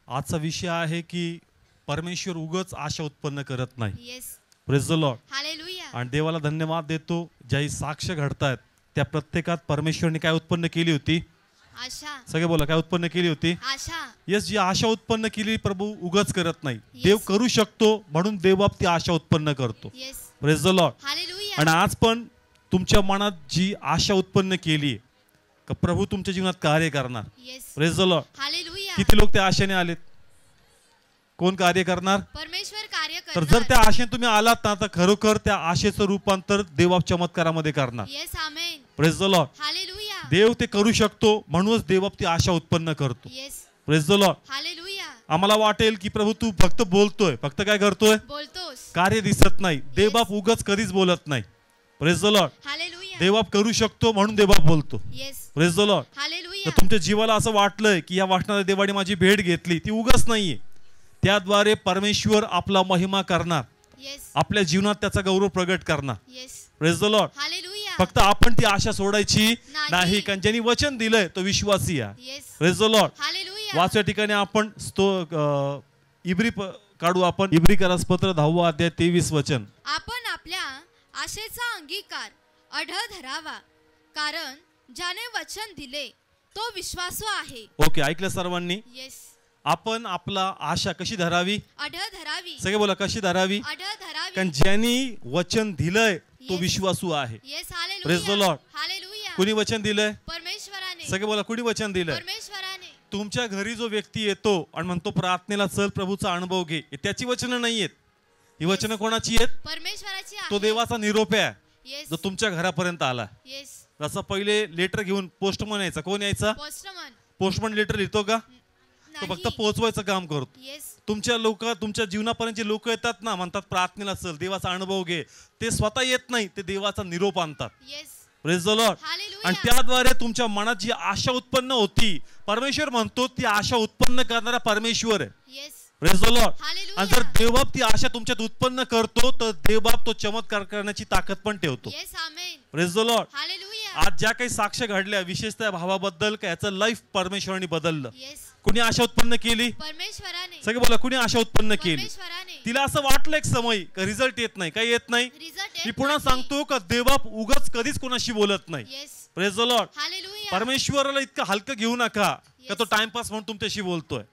आजचा विषय आहे की परमेश्वर उगाच आशा उत्पन्न करत नाही. Yes, praise the lord. Hallelujah. आणि देवाला धन्यवाद देतो, ज्याही साक्ष घडतायत त्या प्रत्येकात परमेश्वरने काय उत्पन्न केली होती? आशा. सगळे बोला, काय उत्पन्न केली होती? आशा. येस, जी आशा उत्पन्न केली प्रभू उगाच करत नाही. देव करू शकतो म्हणून देवबाप ती आशा उत्पन्न करतो. Yes, praise the lord. Hallelujah. आणि आज पण तुमच्या मनात जी आशा उत्पन्न केली का प्रभू तुमच्या जीवनात कार्य करणार. Yes, praise the lord. Hallelujah. किती लोक त्या आशेने आलेत? कोण कार्य करणार? परमेश्वर कार्य तर करणार. जर त्या आशेने तुम्ही आलात ना तर खरोखर त्या आशेचं रूपांतर देवबाप चमत्कारामध्ये करणार. Yes, amen. Praise the lord. Hallelujah. देव ते करू शकतो म्हणूनच देवबाप ती आशा उत्पन्न करतो. Yes, praise the lord. Hallelujah. आम्हाला वाटेल की प्रभू तू फक्त बोलतोय, फक्त काय करतोय? बोलतोस. कार्य दिसत नाही. देवबाप उगाच कधीच बोलत नाही. Praise the lord. हालेलुया. देवबाप करू शकतो म्हणून देवबाप बोलतो. Yes, praise the lord. Hallelujah. तर तुमच्या जीवाला असं वाटलंय की या वाचनात देवाने माझी भेट घेतली, ती उगाच नाहीये. त्याद्वारे परमेश्वर आपला महिमा करणार, येस, आपल्या जीवनात त्याचा गौरव प्रगट करणार. Yes, praise the lord. Hallelujah. फक्त आपण ती आशा सोडायची नाही. नाही, कारण ज्यांनी वचन दिलंय तो विश्वासी आहे. Yes, praise the lord. Hallelujah. वाचच्या ठिकाणी आपण काढू आपण इब्रिकरास पत्र 10 अध्याय 23 वचन. आपण आपल्या आशेचा अंगीकार अढळ धरावा, कारण ज्याने वचन दिले तो विश्वासू आहे. ओके, ऐकलं सर्वांनी? येस, आपण आपला आशा कशी धरावी? अढळ धरावी. सगळे बोला, कशी धरावी? अढळ धरावी. कारण ज्यांनी वचन दिलंय तो Yes. विश्वासू आहे. Yes, Praise the hallelujah. Lord. Hallelujah. कुणी वचन दिलंय? परमेश्वराने. सगळे बोला, कुणी वचन दिलंय? परमेश्वराने. तुमच्या घरी जो व्यक्ती येतो आणि म्हणतो प्रार्थनेला चल प्रभूचा अनुभव घे, हे त्याची वचनं नाहीयेत. ही वचनं कोणाची आहेत? परमेश्वराची तो आहे. देवाचा निरोप आहे येस, जो तुमच्या घरापर्यंत आला. येस. जसं पहिले लेटर घेऊन पोस्टमन यायचा. कोण यायचा? पोस्टमन. पोस्टमन लेटर लिहितो का? तो फक्त नाही. पोहोचवायचं काम करतो. येस, तुमच्या जीवनापर्यंत जे लोक येतात ना, म्हणतात प्रार्थनेला चल, देवाचा अनुभव घे, ते स्वतः येत नाही, ते देवाचा निरोप आणतात. Yes, praise the lord. Hallelujah. आणि त्याद्वारे तुमच्या मनात जी आशा उत्पन्न होती, परमेश्वर म्हणतो ती आशा उत्पन्न करणारा परमेश्वर आहे. Yes, praise the lord. Hallelujah. आणि जर देवबाप ती आशा तुमच्यात उत्पन्न करतो तर देवबाप तो चमत्कार करण्याची ताकद पण ठेवतो. Yes, amen. Praise the lord. Hallelujah. आज ज्या काही साक्ष घडल्या, विशेषतः भावाबद्दल, का याचं लाईफ परमेश्वराने बदललं. येस, कुणी आशा उत्पन्न केली? परमेश्वराने. सगळे बोला, कुणी आशा उत्पन्न केली? परमेश्वराने. तिला असं वाटलं एक समय का रिझल्ट येत नाही, काही येत नाही. रिझल्ट मी पुन्हा सांगतो का देवबाप उगाच कधीच कोणाशी बोलत नाही. Yes, praise the lord. Hallelujah. परमेश्वराला इतकं हलकं घेऊ नका का तो Yes. टाइमपास म्हणून तुमच्याशी बोलतोय.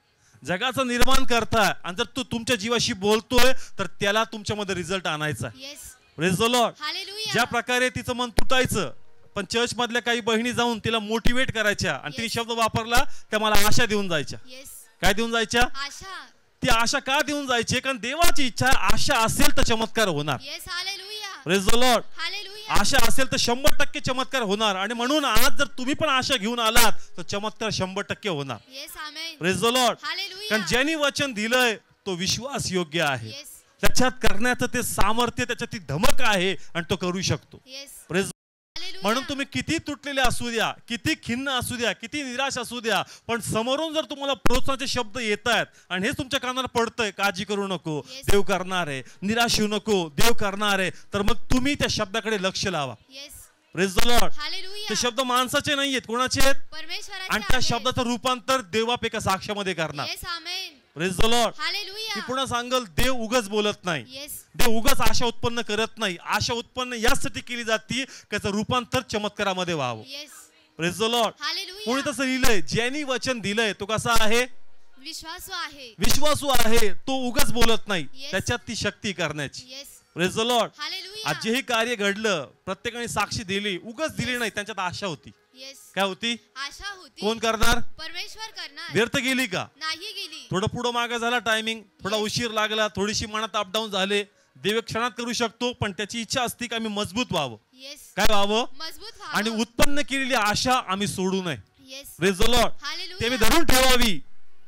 जगाचं निर्माण करताय आणि जर तू तुमच्या जीवाशी बोलतोय तर त्याला तुमच्यामध्ये रिझल्ट आणायचा. Yes, praise the lord. Hallelujah. ज्या प्रकारे तिचं मन तुटायचं, पण चर्च मधल्या काही बहिणी जाऊन तिला मोटिवेट करायच्या आणि तिने Yes. शब्द वापरला त्या मला आशा देऊन जायच्या. येस, काय देऊन जायच्या? आशा. ती आशा का देऊन जायची? कारण देवाची इच्छा, आशा असेल तर चमत्कार होणार. Yes, hallelujah. Praise the lord. Hallelujah. आशा असेल तर 100% चमत्कार होणार. आणि म्हणून आज जर तुम्ही पण आशा घेऊन आलात तर चमत्कार 100% होणार. Yes, amen. Praise the lord. Hallelujah. कारण ज्यांनी वचन दिलंय तो विश्वास योग्य आहे. येस, त्याच्यात करण्याचं ते सामर्थ्य, त्याच्यात ती धमक आहे आणि तो करू शकतो. Yes, praise. हालेलुया. म्हणून तुम्ही किती तुटलेले असू द्या, किती खिन्न असू द्या, किती निराश असू द्या, पण समोरून जर तुम्हाला प्रोत्साहनाचे शब्द येत आहेत आणि हेच तुमच्या कानावर पडतंय, काळजी करू नको, Yes. देव करणार आहे, निराश होऊ नको, देव करणार आहे, तर मग तुम्ही त्या शब्दाकडे लक्ष लावा. Yes, praise the lord. Hallelujah. ते शब्द माणसाचे नाहीयेत, कोणाचे आहेत? परमेश्वराचे आणि त्या आहे. शब्दाचं रूपांतर देवबाप एका साक्षामध्ये करणार. Yes, amen. Praise the lord. Hallelujah. मी पुन्हा सांगल, देव उगाच बोलत नाही. येस, देव उगाच आशा उत्पन्न करत नाही. आशा उत्पन्न यासाठी केली जाते त्याचं रूपांतर चमत्कारामध्ये व्हावं. Yes, praise the lord. Hallelujah. कोणी तसं लिहिलंय, ज्यांनी वचन दिलंय तो कसा आहे? विश्वासू आहे. विश्वासू आहे. तो उगाच बोलत नाही, Yes. त्याच्यात ती शक्ती करण्याची. Yes, praise the lord. Hallelujah. आज जेही कार्य घडलं, प्रत्येकाने साक्षी दिली, उगाच दिली नाही, त्यांच्यात आशा होती. येस, काय होती? आशा होती. कोण करणार? परमेश्वर करणार. व्यर्थ गेली का? नाही गेली. थोडं पुढं मागं झाला टायमिंग, थोडा Yes. उशीर लागला, थोडीशी मनात अपडाऊन झाले, देव क्षणात करू शकतो, पण त्याची इच्छा असती की आम्ही मजबूत व्हावं. येस, काय व्हावं? मजबूत आणि व्हावं. उत्पन्न केलेली आशा आम्ही सोडू नये. Yes, praise the lord. Hallelujah. ते मी धरून ठेवावी,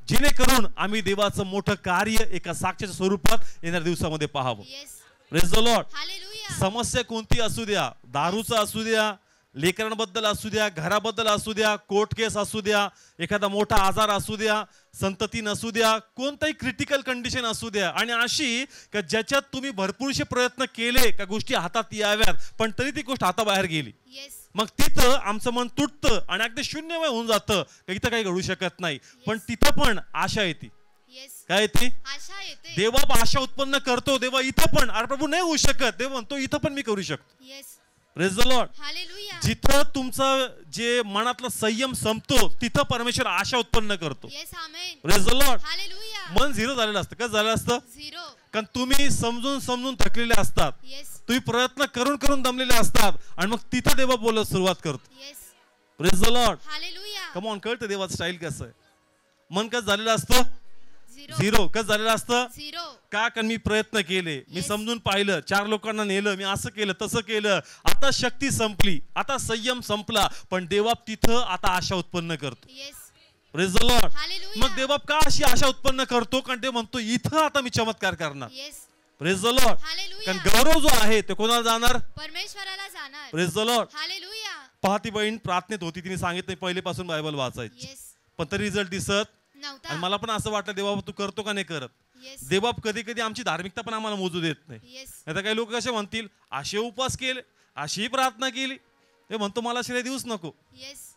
जेणेकरून आम्ही देवाचं मोठं कार्य एका साक्षीच्या स्वरूपात येणाऱ्या दिवसामध्ये पाहावं. Yes, praise the lord. Hallelujah. समस्या कोणती असू द्या, दारूचा असू द्या, लेकरांबद्दल असू द्या, घराबद्दल असू द्या, कोर्ट केस असू द्या, एखादा मोठा आजार असू द्या, संतती नसू द्या, कोणताही क्रिटिकल कंडिशन असू द्या, आणि अशी का ज्याच्यात तुम्ही भरपूरसे प्रयत्न केले का गोष्टी हातात याव्यात, पण तरी ती गोष्ट हाताबाहेर गेली, येस, मग तिथं आमचं मन तुटतं आणि अगदी शून्यमय होऊन जातं, का इथं काही घडू शकत नाही. पण तिथं पण आशा येते. येस काय येते? आशा येते. देव आशा उत्पन्न करतो. देव इथं पण, अरे प्रभू नाही होऊ शकत, देव म्हणतो इथं पण मी करू शकतो. Yes praise the lord. Hallelujah. जिथं तुमचं जे मनातला संयम संपतो तिथं परमेश्वर आशा उत्पन्न करतो. Yes amen. Praise the lord. Hallelujah. मन झिरो झालेलं असतं. कसं झालं असतं? झिरो. कारण तुम्ही समजून समजून थकलेले असतात, येस तुम्ही प्रयत्न करून करून दमलेले असतात आणि मग तिथं देव बोलत सुरुवात करतो. Yes praise the lord. Hallelujah. Come on, कळतं देवाचं स्टाईल कसं आहे. मन कसं झालेलं असतं? झिरो. झिरो. कसं झालेलं असतं? झिरो. का? कारण मी प्रयत्न केले, मी Yes. समजून पाहिलं, 4 लोकांना नेलं, मी असं केलं तसं केलं, आता शक्ती संपली, आता संयम संपला, पण देवाप तिथं आता आशा उत्पन्न करतो. Yes praise the lord. Hallelujah. मग देवाप का अशी आशा उत्पन्न करतो? कारण ते म्हणतो इथं आता मी चमत्कार करणार. Yes praise the lord. Hallelujah. कारण गौरव जो आहे ते कोणाला जाणार? परमेश्वराला जाणार. Praise the lord. हालेलुया. पहा ती बहीण प्रार्थनेत होती, तिने सांगितलं पहिलेपासून बायबल वाचायची, येस पण तरी रिझल्ट दिसत. नव्हता. आणि मला पण असं वाटलं देवाप तू करतो का नाही करत. येस देवाप कधी कधी आमची धार्मिकता पण आम्हाला मोजू देत नाही. येस आता काही लोक कसे म्हणतील, असे उपवास केले, अशी प्रार्थना केली, ते म्हणतो मला श्रेय देऊच नको. येस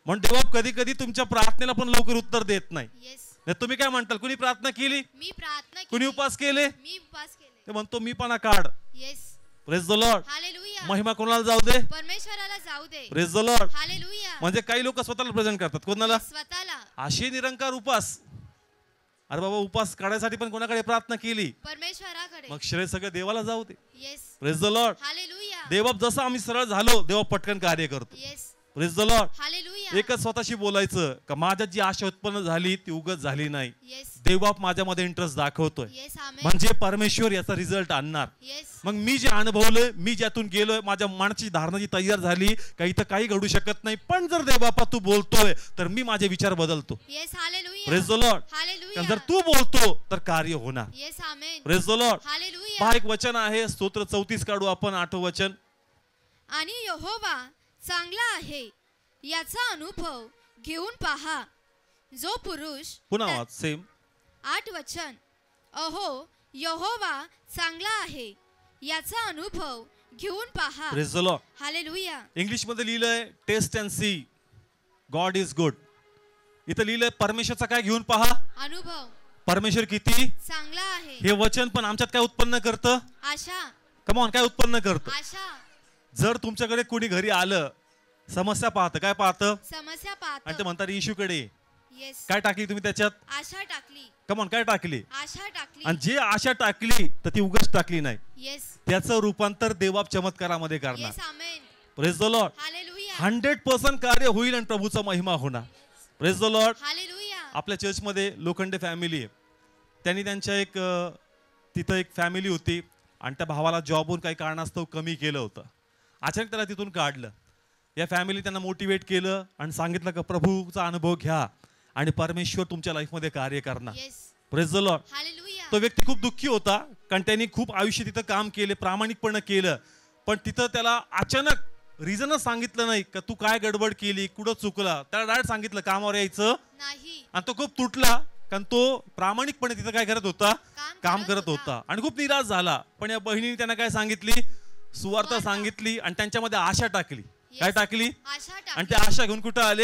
म्हणून देवाप कधी कधी तुमच्या प्रार्थनेला पण लवकर उत्तर देत नाही. येस नाही तुम्ही काय म्हणताल, कुणी प्रार्थना केली, मी प्रार्थना कुणी केली. उपवास केले, मी उपवास केले. ते म्हणतो मी पण काढ. Yes praise the lord. Hallelujah. महिमा कोणाला जाऊ दे? परमेश्वराला जाऊ दे. Praise the lord. हालेलुया. म्हणजे काही लोक स्वतःला प्रेझेंट करतात, कोणाला? स्वतःला. अशी निरंकार उपास. अरे बाबा, उपास काढायसाठी पण कोणाकडे प्रार्थना केली, परमेश्वराकडे. मग श्रेय सगळं देवाला जाऊ दे. Yes praise the lord. Hallelujah. देवाप जसं आम्ही सरळ झालो, देवा पटकन कार्य करतो. Yes praise the lord. Hallelujah. एकच स्वतःशी बोलायचं का माझ्यात जी आशा उत्पन्न झाली ती उगत झाली नाही, येस देवबाप माझ्यामध्ये इंटरेस्ट दाखवतोय, येस आमेन. म्हणजे परमेश्वर याचा रिझल्ट आणणार. येस मग मी जे अनुभवलंय, मी ज्यातून गेलोय, माझ्या मनाची धारणा जी तयार झाली का इथं काही घडू शकत नाही, पण जर देवबापा तू बोलतोय तर मी माझे विचार बदलतो. Yes hallelujah. Praise the lord. Hallelujah. जर तू बोलतो तर कार्य होणार. Yes amen. Praise the lord. Hallelujah. पहा एक वचन आहे, स्तोत्र 34 काढू आपण, 8वं वचन. आणि यहोवा चांगला आहे याचा अनुभव घेऊन पहा. जो पुरुष पुन्हा वाच, सेम 8 वचन. अहो यहोवा चांगला आहे याचा अनुभव घेऊन पहा. Praise the lord. Hallelujah. English मध्ये लिहिलंय taste and see God is good. इथं लिहिलंय परमेश्वरचा काय घेऊन पहा, अनुभव. परमेश्वर किती चांगला आहे. हे वचन पण आमच्यात काय उत्पन्न करतं? आशा. कमॉन, काय उत्पन्न करतं? आशा. जर तुमच्याकडे कोणी घरी आलं, समस्या पाहतं, काय पाहतं? समस्या आणि ते पाहत. म्हणतात इश्यूकडे. येस काय टाकली तुम्ही त्याच्यात? आशा टाकली. कमॉन, काय टाकली? आशा टाकली. आणि जे आशा टाकली तर ती उगाच टाकली नाही, येस त्याचं रूपांतर देवाप चमत्कारामध्ये करणार. Yes amen. Praise the lord. Hallelujah. 100% कार्य होईल आणि प्रभूचा महिमा होणार. Praise the lord. हालेलुया. आपल्या चर्चमध्ये लोखंडे फॅमिली आहे, त्यांनी त्यांच्या एक तिथं एक फॅमिली होती आणि त्या भावाला जॉबहून काही कारणास्तव कमी केलं होतं. अचानक त्याला तिथून काढलं. या फॅमिली त्यांना मोटिवेट केलं आणि सांगितलं का प्रभूचा अनुभव घ्या आणि परमेश्वर तुमच्या लाईफमध्ये कार्य करणार. Yes praise the lord. Hallelujah. तो व्यक्ती खूप दुःखी होता, कारण त्यांनी खूप आयुष्य तिथं काम केले, प्रामाणिकपणे केलं, पण तिथं त्याला अचानक रिझनच सांगितलं नाही का तू काय गडबड केली, कुठं चुकला. त्याला डायरेक्ट सांगितलं कामावर यायचं, नाही. आणि तो खूप तुटला, कारण तो प्रामाणिकपणे तिथं काय करत होता, काम करत होता, आणि खूप निराश झाला. पण या बहिणीने त्यांना काय सांगितली, सुवार्ता सांगितली आणि त्यांच्यामध्ये आशा टाकली. काय टाकली? आशा आणि टाकली. ते आशा घेऊन कुठं आले?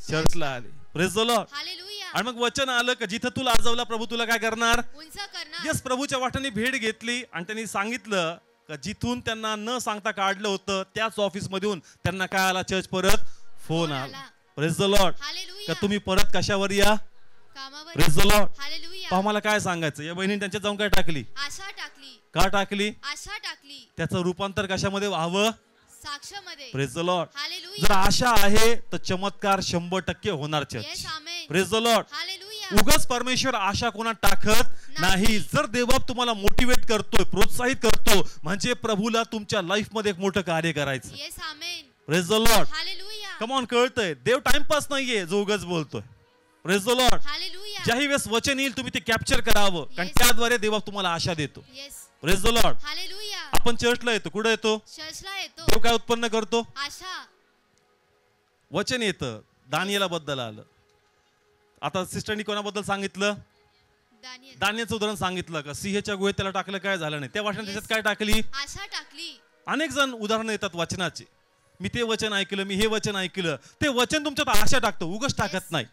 चर्चला आले. Praise the lord. हालेलुया. आणि मग वचन आलं का जिथं तू लाजवला प्रभू तुला काय करणार? उंच करणार. यस, प्रभूच्या वाटाने भेट घेतली आणि त्यांनी सांगितलं का जिथून त्यांना न सांगता काढलं होतं त्याच ऑफिस मधून त्यांना काय आला? चर्च परत फोन आला. Praise the lord. हालेलुया. का तुम्ही परत कशावर या? कामावर. Praise the lord. हालेलुया. पहा मला काय सांगायचं, या बहिणीने त्यांच्यात जाऊन काय टाकली? आशा टाकली. का टाकली? आशा टाकली. त्याचं रूपांतर कशामध्ये व्हावं? साक्षामध्ये. Praise the lord. हालेलुया. जर आशा आहे तर चमत्कार 100% होणार church. Yes amen. Praise the lord. Hallelujah. उगाच परमेश्वर आशा कोणा टाकत नाही. जर देवबाप तुम्हाला मोटिवेट करतोय, प्रोत्साहित करतो, म्हणजे प्रभूला तुमच्या लाईफ मध्ये एक मोठं कार्य करायचं. Yes amen. Praise the lord. Hallelujah. Come on, कळतंय देव टाइमपास नाहीये जो उगाच बोलतोय. Praise the lord. हालेलुया. ज्याही वेळेस वचन येईल तुम्ही ते कॅप्चर करावं, कारण Yes. त्याद्वारे देवबाप तुम्हाला आशा देतो. Yes. Praise the lord. Hallelujah. आपण चर्चला येतो, कुठे येतो? चर्चला येतो. देव काय उत्पन्न करतो? आशा. वचन येतं. दानियेला बद्दल आलं. आता सिस्टरनी कोणाबद्दल सांगितलं? दानिएल. दानियेलचं उदाहरण सांगितलं का सिंहाच्या गुहेत त्याला टाकलं, काय झालं नाही. त्या वाचनात Yes. त्याच्यात काय टाकली? आशा टाकली. अनेक जण उदाहरणं येतात वचनाचे, मी ते वचन ऐकलं, मी हे वचन ऐकलं. ते वचन तुमच्यात आशा टाकतं, उगाच टाकत Yes. नाही.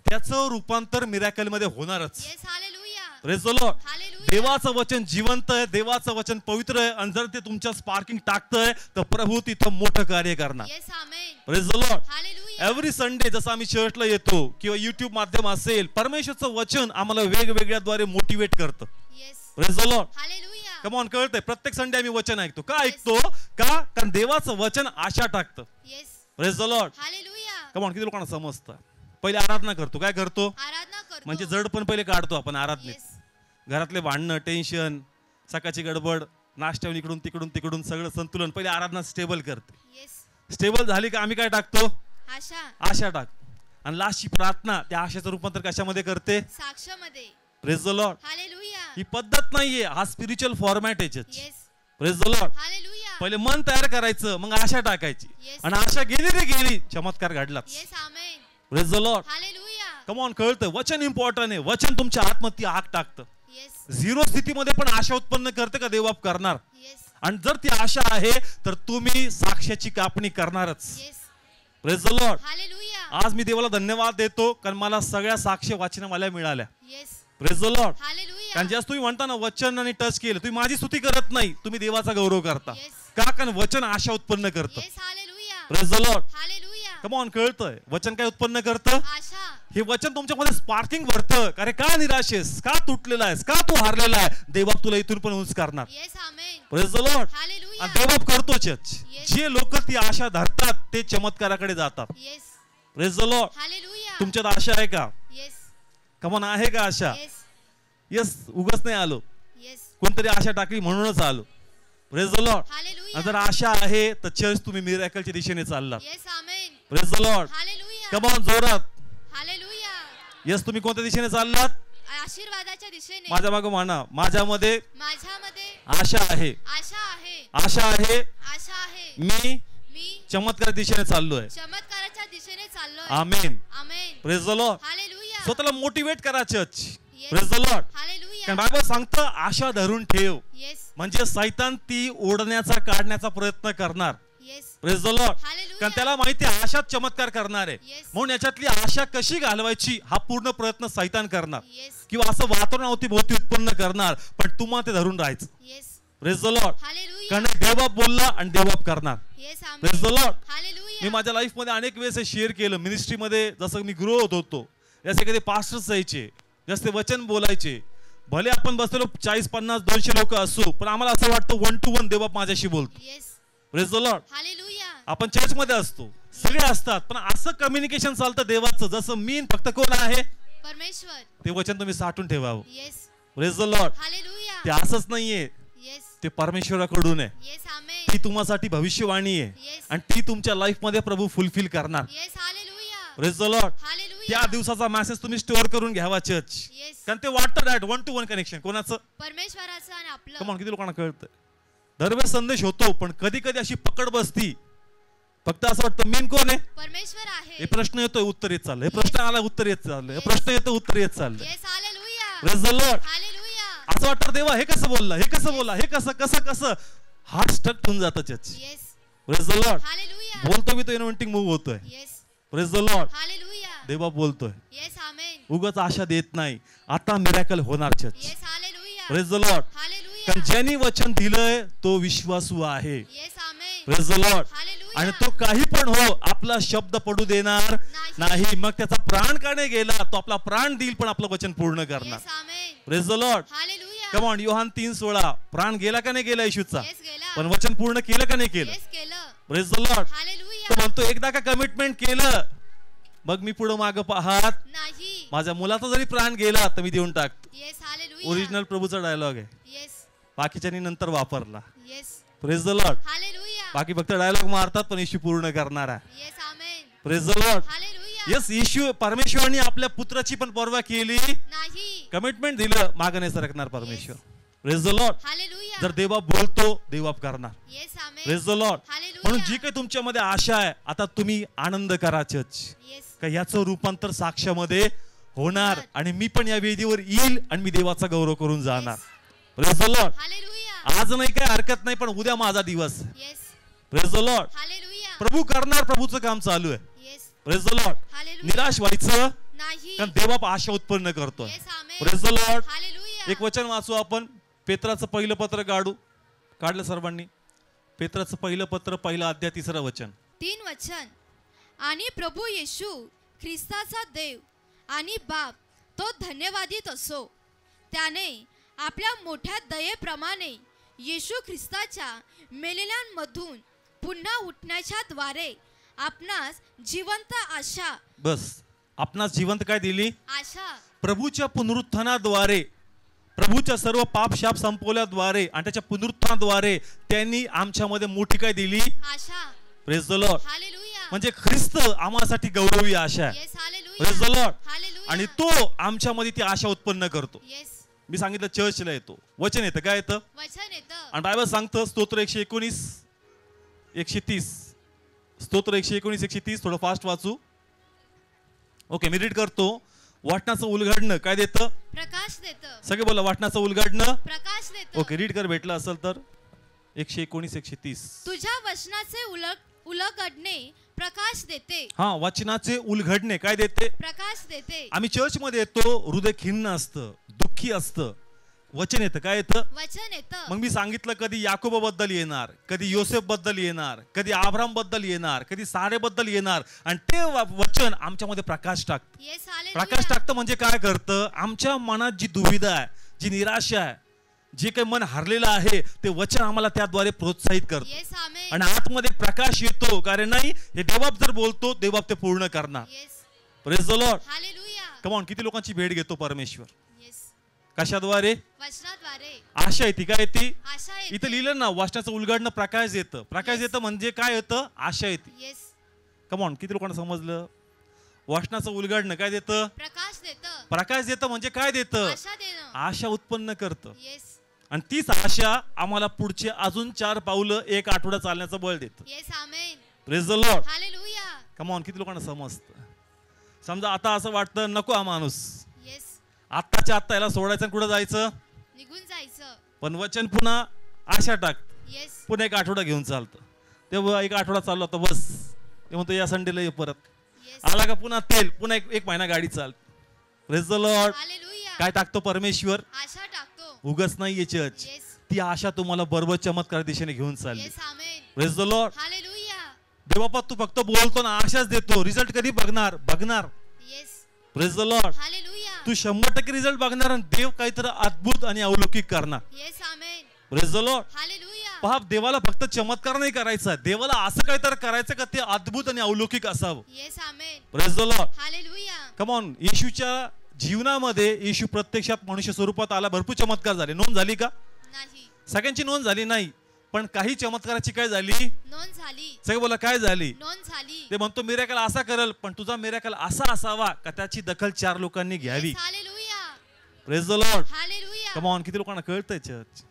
त्याचं रूपांतर मिरॅकल मध्ये होणारच. Yes hallelujah. Praise the lord. Hallelujah. देवाचं वचन जिवंत आहे, देवाचं वचन पवित्र आहे आणि जर ते तुमच्या स्पार्किंग टाकतंय तर प्रभू तिथं मोठं कार्य करणार. Yes amen. Praise the lord. Hallelujah. Every Sunday जसं आम्ही चर्चला येतो किंवा युट्यूब माध्यम असेल, परमेश्वरचं वचन आम्हाला वेगवेगळ्या द्वारे मोटिवेट करतं. Yes. Praise the lord. Hallelujah. Come on, कळतंय. प्रत्येक संडे आम्ही वचन ऐकतो. का ऐकतो? का? कारण देवाचं वचन आशा टाकतं. Yes. Praise the lord. Hallelujah. Come on, किती लोकांना समजतं? पहिले आराधना करतो. काय करतो? आराधना करतो. म्हणजे जड पण पहिले काढतो आपण आराधनेत. येस. घरातले भांडणं, टेन्शन, सकाळची गडबड, नाश्त्यावर इकडून तिकडून तिकडून सगळं संतुलन, पहिले आराधना स्टेबल करते. येस. स्टेबल झाली का आम्ही काय टाकतो? आशा. आशा टाकतो. आणि लास्टची प्रार्थना त्या आशेचं रूपांतर कशामध्ये करते? साक्षामध्ये. Praise the lord. हालेलुया. ही पद्धत नाहीये, हा स्पिरिच्युअल फॉर्मॅट आहे church. Yes. Praise the lord. Hallelujah. पहिले मन तयार करायचं, मग आशा टाकायची. Yes. आणि आशा गेली रे गेली, चमत्कार घडला. Yes amen. Praise the lord. Hallelujah. Come on, कळतं. वचन इम्पॉर्टंट आहे. वचन तुमच्या आत्महत्या आग टाकतं. येस. झिरो स्थितीमध्ये पण आशा उत्पन्न करते का देवबाप करणार. येस. आणि जर ती आशा आहे तर तुम्ही साक्ष्याची कापणी करणारच. Yes. Praise the lord. Hallelujah. आज मी देवाला धन्यवाद देतो कारण मला सगळ्या साक्ष वाचनावाल्या मिळाल्या. Yes. Praise the lord. Hallelujah. कारण ज्यास तुम्ही म्हणता ना वचन आणि टच केलं, तुम्ही माझी स्तुती करत नाही, तुम्ही देवाचा गौरव करता. Yes. का? कारण वचन आशा उत्पन्न करतं. Yes. Hallelujah. Praise the lord. Hallelujah. Come on, कळतंय. वचन काय उत्पन्न करतं? आशा. हे वचन तुमच्यामध्ये स्पार्किंग भरतं. अरे का निराश आहेस? का तुटलेला आहेस? का तू हारलेला आहे? देवबाप तुला इथून पण उंच करणार. Yes amen. Praise the lord. Hallelujah. आणि देवबाप करतो चर्च. Yes. जे लोक ती आशा धरतात ते चमत्काराकडे जातात. Yes. Praise the lord. Hallelujah. तुमच्यात आशा आहे का? येस. कमॉन, आहे का आशा? येस. येस. उगाच नाही आलो, येस. कोणतरी आशा टाकली म्हणूनच आलो. Praise the lord. हालेलुया. जर आशा आहे तर चर्च तुम्ही मिरॅकलच्या दिशेने चालला. Yes amen. Praise the lord. Hallelujah. Come on, जोरात. हालेलुया. येस. तुम्ही कोणत्या दिशेने चाललात? आशीर्वादाच्या दिशेने. माझ्या मागे म्हणा, माझ्यामध्ये माझ्यामध्ये आशा आहे. आशा आहे. आशा आहे. आशा आहे. मी मी चमत्कार दिशेने चाललोय. चमत्काराच्या दिशेने चाललोय. Amen. Amen. Praise the lord. Hallelujah. स्वतःला मोटिवेट करा church. Yes. Praise the lord. Hallelujah. कारण बायबल सांगतं आशा धरून ठेव. येस. म्हणजे सैतान ती ओढण्याचा काढण्याचा प्रयत्न करणार. Yes. Praise the lord. Hallelujah. कारण त्याला माहिती आहे आशात चमत्कार करणार आहे. Yes. म्हणून याच्यातली आशा कशी घालवायची हा पूर्ण प्रयत्न सैतान करणार. येस. किंवा असं वातावरण अवतीभोवती उत्पन्न करणार, पण तुम्हाला ते धरून राहायचं. Yes. Praise the lord. Hallelujah. कारण देवबाप बोलला आणि देवबाप करणार. Yes amen. Praise the lord. Hallelujah. मी माझ्या लाईफ मध्ये अनेक वेळेस शेअर केलं. मिनिस्ट्रीमध्ये जसं मी ग्रो होत होतो, जसे कधी पास्टर्स जायचे, जसे वचन बोलायचे, भले आपण बसलेलो 40, 50, 200 लोक असू, पण आम्हाला असं वाटतं 1 to 1 देवबाप माझ्याशी बोलतो. Yes. Praise the lord. Hallelujah. आपण चर्च मध्ये असतो, सगळे असतात, पण असं कम्युनिकेशन चालतं देवाचं जसं मी फक्त कोण आहे परमेश्वर. ते वचन तुम्ही साठून ठेवावं. Yes. Praise the lord. Hallelujah. ते असंच नाहीये, येस. ते परमेश्वराकडून आहे. येस आमेन. ती तुम्हासाठी भविष्यवाणी आहे येस. आणि ती तुमच्या लाईफ मध्ये प्रभू फुलफिल करणार. Yes. Hallelujah. Praise the lord. Hallelujah. त्या दिवसाचा मेसेज तुम्ही स्टोअर करून घ्यावा चर्च. येस. कारण ते वाटतं दॅट 1 to 1 कनेक्शन कोणाचं. परमेश्वराचं आणि आपलं. कमॉन, किती लोकांना कळतं. दरवेळेस संदेश होतो, पण कधी कधी अशी पकड बसती, फक्त असं वाटतं मेन कोण आहे. परमेश्वर आहे. हे प्रश्न येतोय उत्तर येत चाललंय, हे प्रश्न आला उत्तर येत चाललंय, हे प्रश्न येतो उत्तर येत चाललंय. Yes. Hallelujah. Praise the lord. Hallelujah. असं वाटतं देवा हे कसं बोलला, हे कसं बोलला, हे कसं कसं कसं हार्ट स्टक होऊन जातं church. Yes. Praise the lord. Hallelujah. बोलतो मी तो इनोव्हेटिंग मूव्ह होतोय. Yes. Praise the lord. Hallelujah. देवा बोलतोय, येस आमेन. उगाच आशा देत नाही. आता मिरॅकल होणार church. Yes. Hallelujah. Praise the lord. Hallelujah. कारण ज्यांनी वचन दिलंय तो विश्वासू आहे. Yes amen. Praise the lord. Hallelujah. आणि तो काही पण हो आपला शब्द पडू देणार नाही. मग त्याचा प्राण का नाही गेला, तो आपला प्राण देईल पण आपलं वचन पूर्ण करणार. Yes amen. Praise the lord. Hallelujah. Come on. योहान 3:16 प्राण गेला का नाही गेला येशूचा, येस गेला. पण वचन पूर्ण केलं का नाही केलं. येस केलं. Praise the lord. हालेलुया. तो म्हणतो एकदा का कमिटमेंट केलं मग मी पुढे मागं पाहत नाही. माझ्या मुलाचा जरी प्राण गेला तर मी देऊन टाकतो. येस. हालेलुया. ओरिजिनल प्रभूचा डायलॉग आहे, येस. बाकीच्यांनी नंतर वापरला. Yes. Praise the lord. Hallelujah. बाकी फक्त डायलॉग मारतात पण येशू पूर्ण करणार आहे. Yes amen. Praise the lord. Hallelujah. Yes. Yeshu परमेश्वराने आपल्या पुत्राची पण पर्वा केली, नाही. कमिटमेंट दिलं, मागे नाही सरकणार परमेश्वर. Praise the lord. हालेलुया. जर देवा बोलतो देवाप करणार. Yes amen. Praise the lord. Hallelujah. म्हणून जी काही तुमच्यामध्ये आशा आहे आता तुम्ही आनंद करा चर्च, येस. का याचं रूपांतर साक्ष्यामध्ये होणार आणि मी पण या वेदीवर येईल आणि मी देवाचा गौरव करून जाणार. Praise the lord. हालेलुया. आज नाही काय हरकत नाही, पण उद्या माझा दिवस. Yes. Praise the lord. Hallelujah. प्रभू करणार, प्रभूचं काम चालू आहे. Yes. Praise the lord. Hallelujah. निराश व्हायचं नाही. कारण देवा आशा उत्पन्न करतोय. Yes amen. Praise the lord. Hallelujah. एक वचन वाचू आपण. पेत्राचं पहिलं पत्र काढलं सर्वांनी. पेत्राचं पहिलं पत्र, पहिला अध्याय, 3रं वचन. 3 वचन. आणि प्रभू येशू ख्रिस्ताचा देव आणि बाप तो धन्यवादित असो. त्याने आपल्या मोठ्या दयेप्रमाणे येशू ख्रिस्ताच्या मेलेल्यांमधून पुन्हा उठण्याच्या द्वारे आपणास जिवंत आशा. बस, आपणास जिवंत काय दिली? आशा. प्रभूच्या पुनरुत्थानाद्वारे, प्रभूच्या सर्व पाप शाप संपवल्याद्वारे आणि त्याच्या पुनरुत्थानाद्वारे त्यांनी आमच्यामध्ये मोठी काय दिली? आशा. Praise the lord. हालेलुया. म्हणजे ख्रिस्त आम्हासाठी गौरवी आशा आहे. Yes, hallelujah. Praise the lord. Hallelujah. आणि तो आमच्यामध्ये ती आशा उत्पन्न करतो. येस. मी सांगितलं चर्चला येतो, वचन येतं. काय येतं? वचन येतं. आणि बायबल सांगतं स्तोत्र 119 130. स्तोत्र 119 130. थोडं फास्ट वाचू. ओके, मी रीड करतो. वाटणाचं उलगडणं काय देतं? प्रकाश देतं. सगळे बोला, वाटणाचं उलगडणं प्रकाश देतं. ओके, रीड कर, भेटलं असेल तर. 119 130. तुझ्या वचनाचे उलगडणे प्रकाश देते. हा, वचनाचे उलगडणे काय देते? प्रकाश देते. आम्ही चर्च मध्ये येतो, हृदय खिन्न असतं, दुःखी असतं. वचन येतं. काय येतं? वचन येतं. मग मी सांगितलं कधी याकोब बद्दल येणार, कधी योसेफ बद्दल येणार, कधी अब्राम बद्दल येणार, कधी सारे बद्दल येणार. आणि ते वचन आमच्यामध्ये प्रकाश टाकतं. Yes, hallelujah. प्रकाश टाकतं म्हणजे काय करतं? आमच्या मनात जी दुविधा आहे, जी निराशा आहे, जे काही मन हरलेलं आहे, ते वचन आम्हाला त्याद्वारे प्रोत्साहित करतं. येस, आमेन. आणि आतमध्ये प्रकाश येतो. कारण नाही, हे देवबाप जर बोलतो, देवबाप ते पूर्ण करणार. Yes. Praise the lord. Hallelujah. Come on, किती लोकांची भेट घेतो परमेश्वर? येस. कशाद्वारे? वचनाद्वारे. आशा येते. काय येते? आशा येते. इथं लिहिलं ना, वाचनाचं उलगडणं प्रकाश येतं. प्रकाश येतं म्हणजे काय येतं? आशा येते. येस. कम ऑन, किती लोकांना समजलं? वाचनाचं उलगडणं काय देतं? प्रकाश देतं. प्रकाश देतं म्हणजे काय देतं? आशा देणं. आशा उत्पन्न करतं. येस. आणि तीच आशा आम्हाला पुढचे अजून 4 पावलं 1 आठवडा चालण्याचं बळ देतं. Yes, amen. Praise the lord. Hallelujah. Come on, किती लोकांना समजतं? समजा आता असं वाटतं नको हा माणूस, येस. आत्ताच्या आत्ता याला सोडायचं आणि कुठं जायचं? निघून जायचं. पण वचन पुन्हा आशा टाकतं. येस. पुन्हा 1 आठवडा घेऊन चालतं. तेव्हा 1 आठवडा चाललो होता, बस ते म्हणतो या संडेला ये परत. येस. आला का पुन्हा तेल, पुन्हा एक महिना गाडी चालते. Praise the lord. हालेलुया. काय टाकतो परमेश्वर? आशा टाकतो. उगच नाहीये चर्च, येस. ती आशा तुम्हाला बरोबर चमत्कार दिशेने घेऊन चालली. Yes, amen. Praise the lord. Hallelujah. देवापा तू फक्त बोलतो ना, आशाच देतो. रिझल्ट कधी बघणार? Yes. Praise the lord. Hallelujah. तू 100% रिझल्ट बघणार आणि देव काहीतरी अद्भुत आणि अलौकिक करणार. Yes, amen. Praise the lord. Hallelujah. पहा, देवाला फक्त चमत्कार नाही करायचा, देवाला असं काहीतरी करायचं का ते अद्भुत आणि अलौकिक असावं. Yes, amen. Praise the lord. Hallelujah. Come on. येशूच्या जीवनामध्ये येशू प्रत्यक्षात मनुष्य स्वरूपात आला, भरपूर चमत्कार झाले. नोंद झाली का? नाही. सगळ्यांची नोंद झाली नाही, पण काही चमत्काराची काय झाली? नोंद झाली. सगळे बोला काय झाली? नोंद झाली. ते म्हणतो मिरॅकल असा करल, पण तुझा मिरॅकल असा असावा का त्याची दखल 4 लोकांनी घ्यावी. Yes, hallelujah. Praise the lord. Hallelujah. Come on, किती लोकांना कळतंय चर्च?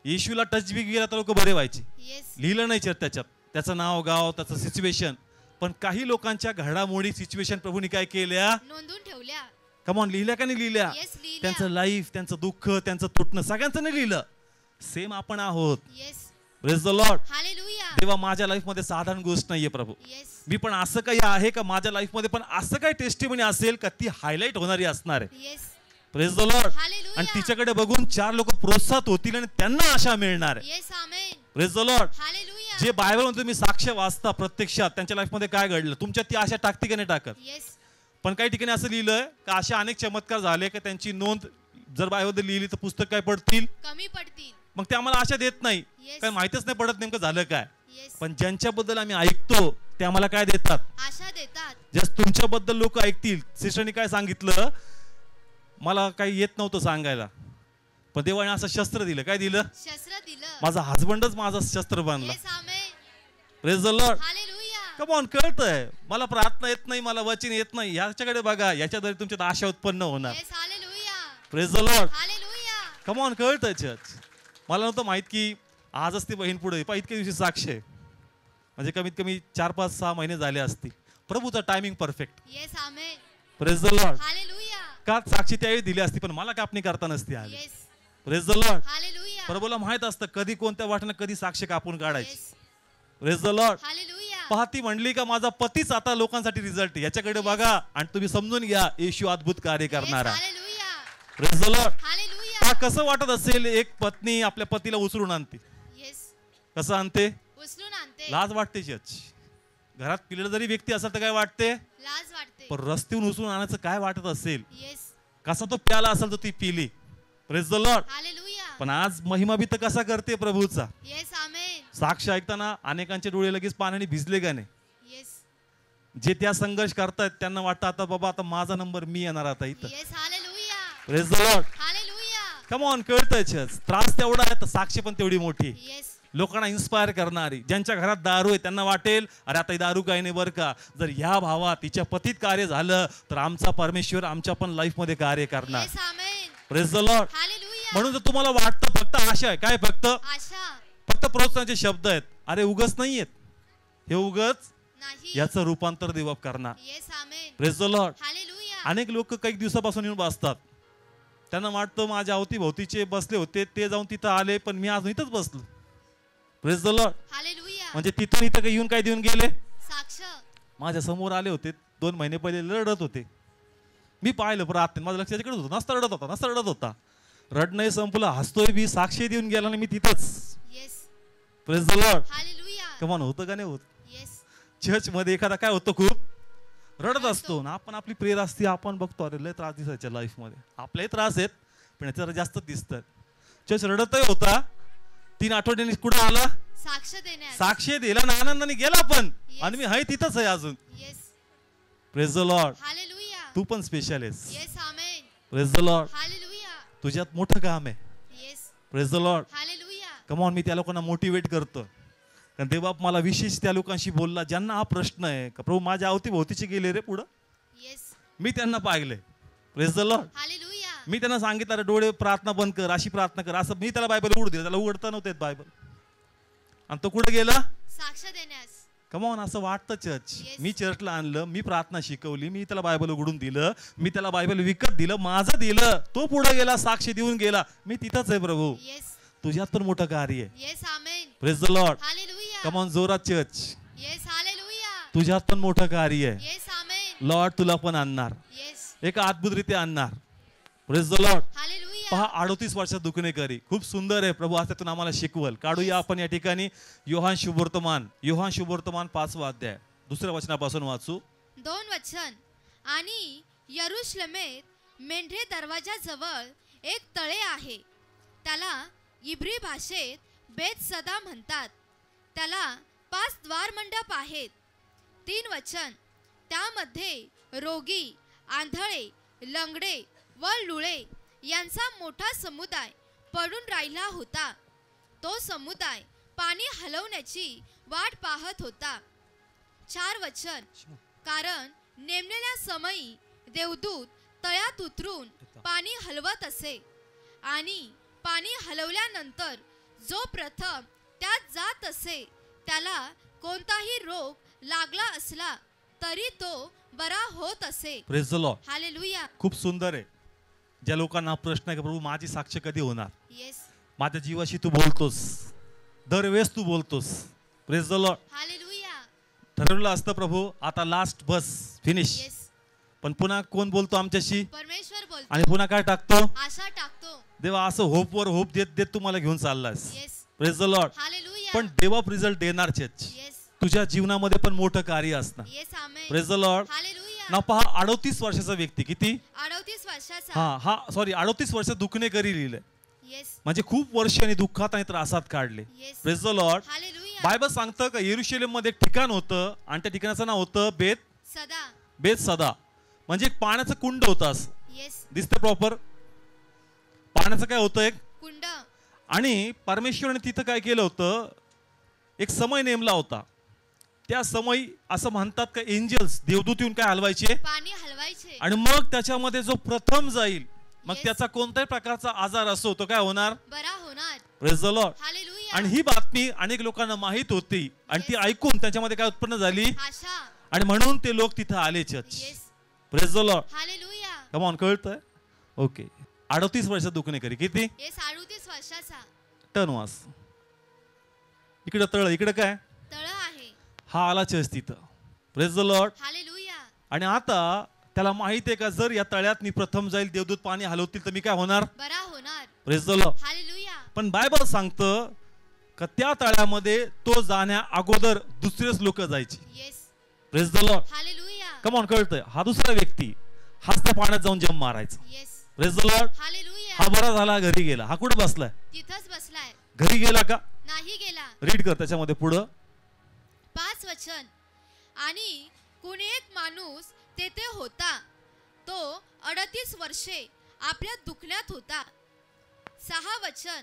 येशूला टच बी गेला तर लोक बरे व्हायचे. येस. लिहिलं नाही चर्च त्याच्यात, त्याचं नाव गाव, त्याचं सिच्युएशन. पण काही लोकांच्या घडामोडी सिच्युएशन प्रभूने काय केल्या? नोंदून ठेवल्या. कम ऑन, लिहिल्या का नाही लिहिल्या? येस, लिहिल्या. त्यांचं लाईफ, त्यांचं दुःख, त्यांचं तुटणं सगळ्यांचं नाही लिहिलं. सेम आपण आहोत. Yes. Praise the lord. Hallelujah. देवा, माझ्या लाईफ मध्ये साधारण गोष्ट नाहीये प्रभू. येस. मी पण असं काही आहे का माझ्या लाईफ मध्ये, पण असं काही टेस्टिमनी असेल का ती हायलाइट होणारी असणार आहे. Yes. Praise the lord. Hallelujah. आणि तिच्याकडे बघून 4 लोक प्रोत्साहित होतील आणि त्यांना आशा मिळणार आहे. Yes, amen. Praise the lord. Hallelujah. जे बायबल मध्ये तुम्ही साक्ष वाचता, प्रत्यक्षात त्यांच्या लाईफ मध्ये काय घडलं, तुमच्या ती आशा टाकते की नाही टाकत? येस. पण काही ठिकाणी असं लिहिलंय का अशा अनेक चमत्कार झाले का त्यांची नोंद जर बायबल लिहिली तर पुस्तक काय पडतील? कमी पडतील. मग ते आम्हाला आशा देत नाही, Yes. काय माहितच नाही पडत नेमकं झालं काय. येस. पण ज्यांच्याबद्दल आम्ही ऐकतो ते आम्हाला काय देतात? आशा देतात. जस तुमच्याबद्दल लोक ऐकतील. सिस्टरनी काय सांगितलं, मला काही येत नव्हतं सांगायला, पण देवाने असं शस्त्र दिलं. काय दिलं? शस्त्र दिलं. माझा हजबंडच माझा शस्त्र बनला. Yes, amen. Praise the lord. Hallelujah. Come on, कळतंय मला. प्रार्थना येत नाही, मला वचन येत नाही, याच्याकडे बघा, याच्याद्वारे तुमच्यात आशा उत्पन्न होणार. Yes, hallelujah. Praise the lord. Hallelujah. Come on, कळतंय चर्च. मला नव्हतं माहित की आजच ती बहीण पुढे इतक्या दिवशी साक्ष आहे, म्हणजे कमीत कमी 4, 5, 6 महिने झाले असतील. प्रभूचा timing perfect. Yes, amen. Praise the lord. Hallelujah. का साक्षी त्यावेळी दिली असती, पण मला कापणी करता नसती आली. Yes. Praise the lord. Hallelujah. प्रभूला माहित असतं कधी कोणत्या वाटणं कधी साक्ष कापून काढायची. Yes. Praise the lord. Hallelujah. पहा, ती म्हणली का माझा पतीच आता लोकांसाठी रिझल्ट, याच्याकडे बघा आणि तुम्ही समजून घ्या, येशू अद्भुत कार्य येस, करणारा. Hallelujah. Praise the lord. Hallelujah. Hallelujah कसं वाटत असेल एक पत्नी आपल्या पतीला उचलून आणते? येस कसं आणते? उचलून आणते लाज वाटते चर्च. घरात पिलेला जरी व्यक्ती असेल तर काय वाटते? लाज वाटते पण रस्त्यावरून उचलून आणायचं काय वाटत असेल? येस कसा तो प्याला असेल तर ती पिली. Praise the lord. हालेलुया पण आज महिमा भी तर कसा करते प्रभूचा. येस आमेन साक्ष ऐकताना अनेकांचे डोळे लगेच पाण्याने भिजले का नाही? येस जे त्या संघर्ष करतायत त्यांना वाटतं आता बाबा आता माझा नंबर मी येणार आता इथं. Yes hallelujah praise the lord. Hallelujah come on, कळतंय चर्च. त्रास तेवढा आहे तर साक्ष पण तेवढी मोठी. येस लोकांना इन्स्पायर करणारी. ज्यांच्या घरात दारू आहे त्यांना वाटेल अरे आता ही दारू काही नाही बरं का, जर ह्या भावात तिच्या पतीत कार्य झालं तर आमचा परमेश्वर आमच्या पण लाईफ मध्ये कार्य करणार. Yes amen praise the lord. Hallelujah म्हणून जर तुम्हाला वाटतं फक्त आशा आहे, काय आशा फक्त प्रोत्साहनाचे शब्द आहेत, अरे उगच नाहीयेत, हे उगच नाही याचं रूपांतर देव करणार. Yes amen praise the lord. Hallelujah अनेक लोक काही दिवसापासून येऊन बसतात. त्यांना वाटतं माझ्या अवतीभोवतीचे बसले होते ते जाऊन तिथं आले पण मी अजून इथंच बसलो. Praise the lord. हालेलुया म्हणजे तिथून इथं येऊन काय देऊन गेले? साक्ष माझ्या समोर आले होते 2 महिने पहिले, रडत होते. मी पाहिलं प्रार्थना, माझं लक्ष त्याच्याकडे होतं. नसता रडत होता. रडणं संपलं, हसतोय बी, साक्षी देऊन गेला आणि मी तिथंच. Yes praise the lord. Hallelujah कमान होतं का नाही होत? येस चर्च मध्ये एखादा काय होतं खूप रडत असतो ना, आपण आपली प्रेयर असते, आपण बघतो अरे लय त्रास दिसायच्या लाईफ मध्ये, आपलेही त्रास आहेत पण याच्या जास्त दिसतात. चर्च रडतही होता. 3 आठवड्यांनी कुठं आला? साक्ष देण्यास साक्षी दिला ना, आनंदाने गेला पण. Yes. आणि मी हाय तिथंच आहे अजून. Yes praise the lord. Hallelujah तू पण स्पेशल आहेस. Yes amen praise the lord. Hallelujah तुझ्यात मोठं काम आहे. Yes praise the lord. Hallelujah come on. मी त्या लोकांना मोटिवेट करतो कारण देवबाप मला विशेष त्या लोकांशी बोलला ज्यांना हा प्रश्न आहे का प्रभू माझ्या अवतीभोवतीचे गेले रे पुढं. येस मी त्यांना पाहिलंय. Praise the lord. हालेलुया मी त्यांना सांगितलं अरे डोळे प्रार्थना बंद कर, अशी प्रार्थना कर, असं मी त्याला बायबल उघडू दिलं. त्याला उघडता नव्हते बायबल आणि तो कुठे गेला? साक्ष देण्यास कमॉन. असं वाटतं चर्च. Yes. मी चर्चला आणलं, मी प्रार्थना शिकवली, मी त्याला बायबल उघडून दिलं, मी त्याला बायबल विकत दिलं, माझं दिलं, तो पुढे गेला, साक्षी देऊन गेला. मी तिथंच आहे प्रभू. येस तुझ्यात पण मोठं कार्य आहे. Yes amen praise the lord. Hallelujah come on, जोरात चर्च. येस हालेलुया तुझ्यात पण मोठं कार्य आहे. येस आमेन लॉर्ड तुला पण आणणार, येस एक अद्भुतरित्या आणणार. Praise the lord. हालेलुया पहा 38 वर्षात दुखणे करी. खूप सुंदर आहे प्रभू, आज त्यातून आम्हाला शिकवल. काढूया आपण या ठिकाणी योहान शुभवर्तमान 5वा अध्याय 2ऱ्या वचनापासून वाचू. 2 वचन. आणि यरुशलेमेत मेंढरे दरवाजाजवळ एक तळे आहे, त्याला इब्री भाषेत बेत सदा म्हणतात. त्याला 5 द्वारमंडप आहेत. 3 वचन. त्यामध्ये रोगी, आंधळे, लंगडे व लुळे यांचा मोठा समुदाय पडून राहिला होता. तो समुदाय पाणी हलवण्याची वाट पाहत होता. 4 वचन. कारण नेमलेल्या समयी देवदूत तळ्यात उतरून पाणी हलवत असे आणि पाणी हलवल्यानंतर जो प्रथम त्यात जात असे त्याला कोणताही रोग लागला असला तरी तो बरा होत असे. Praise the lord. हालेलुया खूप सुंदर आहे. ज्या लोकांना प्रश्न आहे की प्रभू माझी साक्ष कधी होणार, येस माझ्या जीवाशी तू बोलतोस, दरवेळेस तू बोलतोस. Praise the lord. हालेलुया ठरवलं असतं प्रभू आता लास्ट बस फिनिश, येस पण पुन्हा कोण बोलतो आमच्याशी? परमेश्वर बोलतो, आणि पुन्हा काय टाकतो? आशा टाकतो. देवा असं होपवर होप देत देत तुम्हाला घेऊन चाललास. Yes praise the lord. Hallelujah पण देवा रिझल्ट देणार चर्च. येस तुझ्या जीवनामध्ये पण मोठं कार्य असणार. Yes amen praise the lord. Hallelujah. ना पहा 38 वर्षाचा व्यक्ती किती 38 वर्षाचा. हा 38 वर्षात दुखणे करी लिहिलंय. येस म्हणजे खूप वर्षांनी दुःखात आणि त्रासात काढले. Yes praise the lord. Hallelujah. Bible सांगतं का यरुशलेम मध्ये एक ठिकाण होतं आणि त्या ठिकाणाचं नाव होतं सदा. बेत सदा. म्हणजे एक पाण्याचं कुंड होतं असं येस दिसतं प्रॉपर. पाण्याचं काय होतं एक कुंड. आणि परमेश्वराने तिथं काय केलं होतं, एक समय नेमला होता. त्या समयी असं म्हणतात का एंजल्स देवदूत येऊन काय हलवायचे पाणी हलवायचे आणि मग त्याच्यामध्ये जो प्रथम जाईल मग Yes. त्याचा कोणत्याही प्रकारचा आजार असो तो काय होणार. बरा होणार. Praise the lord. हालेलुया. आणि ही बातमी अनेक लोकांना माहित होती आणि ती Yes. ऐकून त्याच्यामध्ये काय उत्पन्न झाली आशा. आणि म्हणून ते लोक तिथं आले church. Yes praise the lord. Hallelujah. Come on, कळतंय? ओके. 38 वर्षात दुखणे करी किती येस 38 वर्षाचा. टनवास. इकडं तळ, इकडं काय तळ आहे. हा आला चर्च तिथं. Praise the lord. हालेलुया. आणि आता त्याला माहित आहे का जर या तळ्यात मी प्रथम जाईल देवदूत पाणी हलवतील तर मी काय होणार. बरा होणार. Praise the lord. हालेलुया. पण बायबल सांगतं का त्या तळ्यामध्ये तो जाण्या अगोदर दुसरेच लोक जायचे. Yes. Praise the lord. Hallelujah. Come on, कळतंय? हा दुसरा व्यक्ती हाच त्या पाण्यात जाऊन जम मारायचा. Yes. Praise the lord. Hallelujah. हा बरा झाला, घरी गेला. हा कुठे बसलाय? तिथंच बसलाय. घरी गेला का? नाही गेला. रीड कर त्याच्यामध्ये पुढं. 5 वचन. आणि कुणी एक माणूस तेथे होता, तो 38 वर्षे आपल्या दुखण्यात होता. 6 वचन.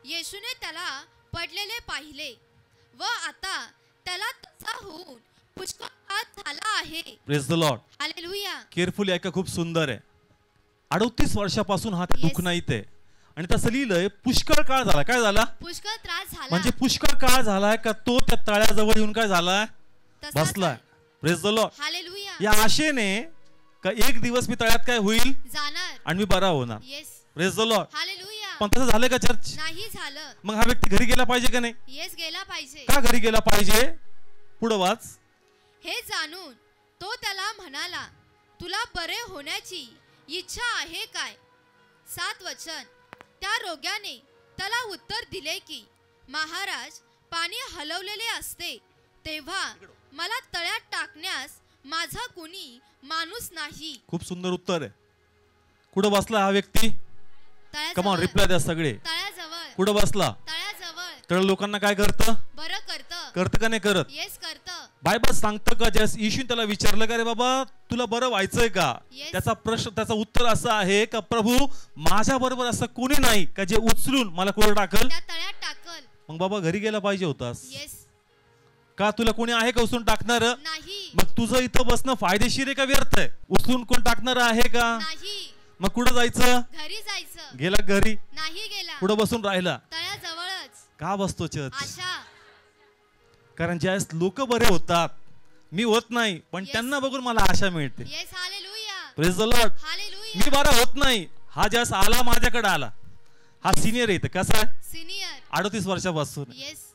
येशूने त्याला पडलेले पाहिले व आता त्याला तसा होऊन पुष्कळ काळ झाला आहे. Praise the lord. Hallelujah. Carefully ऐका, खूप सुंदर आहे. 38 वर्षापासून हा Yes. दुखणं इथे आणि तसं लिहिलंय पुष्कळ काळ झाला. काय झाला? पुष्कळ त्रास झाला. म्हणजे पुष्कळ काळ झालाय का तो त्या तळ्याजवळ येऊन काय झालाय? तसाच बसलाय. Praise the lord. हालेलुया. या आशेने का एक दिवस मी तळ्यात काय होईल जाणार. आणि मी बरा होणार. Yes. Praise the lord. Hallelujah. पण तसं झालं का चर्च? नाही झालं. मग हा व्यक्ती घरी गेला पाहिजे का नाही? येस, गेला पाहिजे. का घरी गेला पाहिजे? पुढं वाच. हे जाणून तो त्याला म्हणाला, तुला बरे होण्याची इच्छा आहे काय? 7 वचन. त्या रोग्याने त्याला उत्तर दिले की, महाराज, पाणी हलवलेले असते तेव्हा मला तळ्यात टाकण्यास माझा कुणी माणूस नाही. खूप सुंदर उत्तर आहे. कुठं बसला हा व्यक्ती? Come on, तळ्याजवळ. रिप्लाय द्या सगळे. तळ्याजवळ. कुठं बसला? तळ्याजवळ. तळ लोकांना काय करतं? बरं करतं. करतं का नाही करत? येस, करतं. बायबल सांगतं का ज्या येशूने त्याला विचारलं का रे बाबा तुला बरं व्हायचंय का? Yes. त्याचा प्रश्न, त्याचं उत्तर असं आहे का प्रभू माझ्या बरोबर असं कोणी नाही का जे उचलून मला कुठं टाकल? त्या तळ्यात टाकल. मग बाबा घरी गेला पाहिजे होतास. येस. का तुला कोणी आहे का उचलून टाकणार? नाही. मग तुझं इथं बसणं फायदेशीर आहे का व्यर्थ आहे? उचलून कोण टाकणार आहे का? नाही. मग कुठं जायचं? घरी जायचं. गेला घरी, नाही गेला. पुढं बसून राहिला. तळ्याजवळच. का बसतो चर्च? आशा. कारण ज्यावेळेस लोक बरे होतात, मी होत नाही पण Yes. त्यांना बघून मला आशा मिळते. Yes. Hallelujah. Praise the lord. Hallelujah. मी बरा होत नाही, हा ज्यावेळेस आला माझ्याकडे आला, हा सिनियर आहे इथं. कसा आहे? सिनियर. 38 वर्षापासून. येस.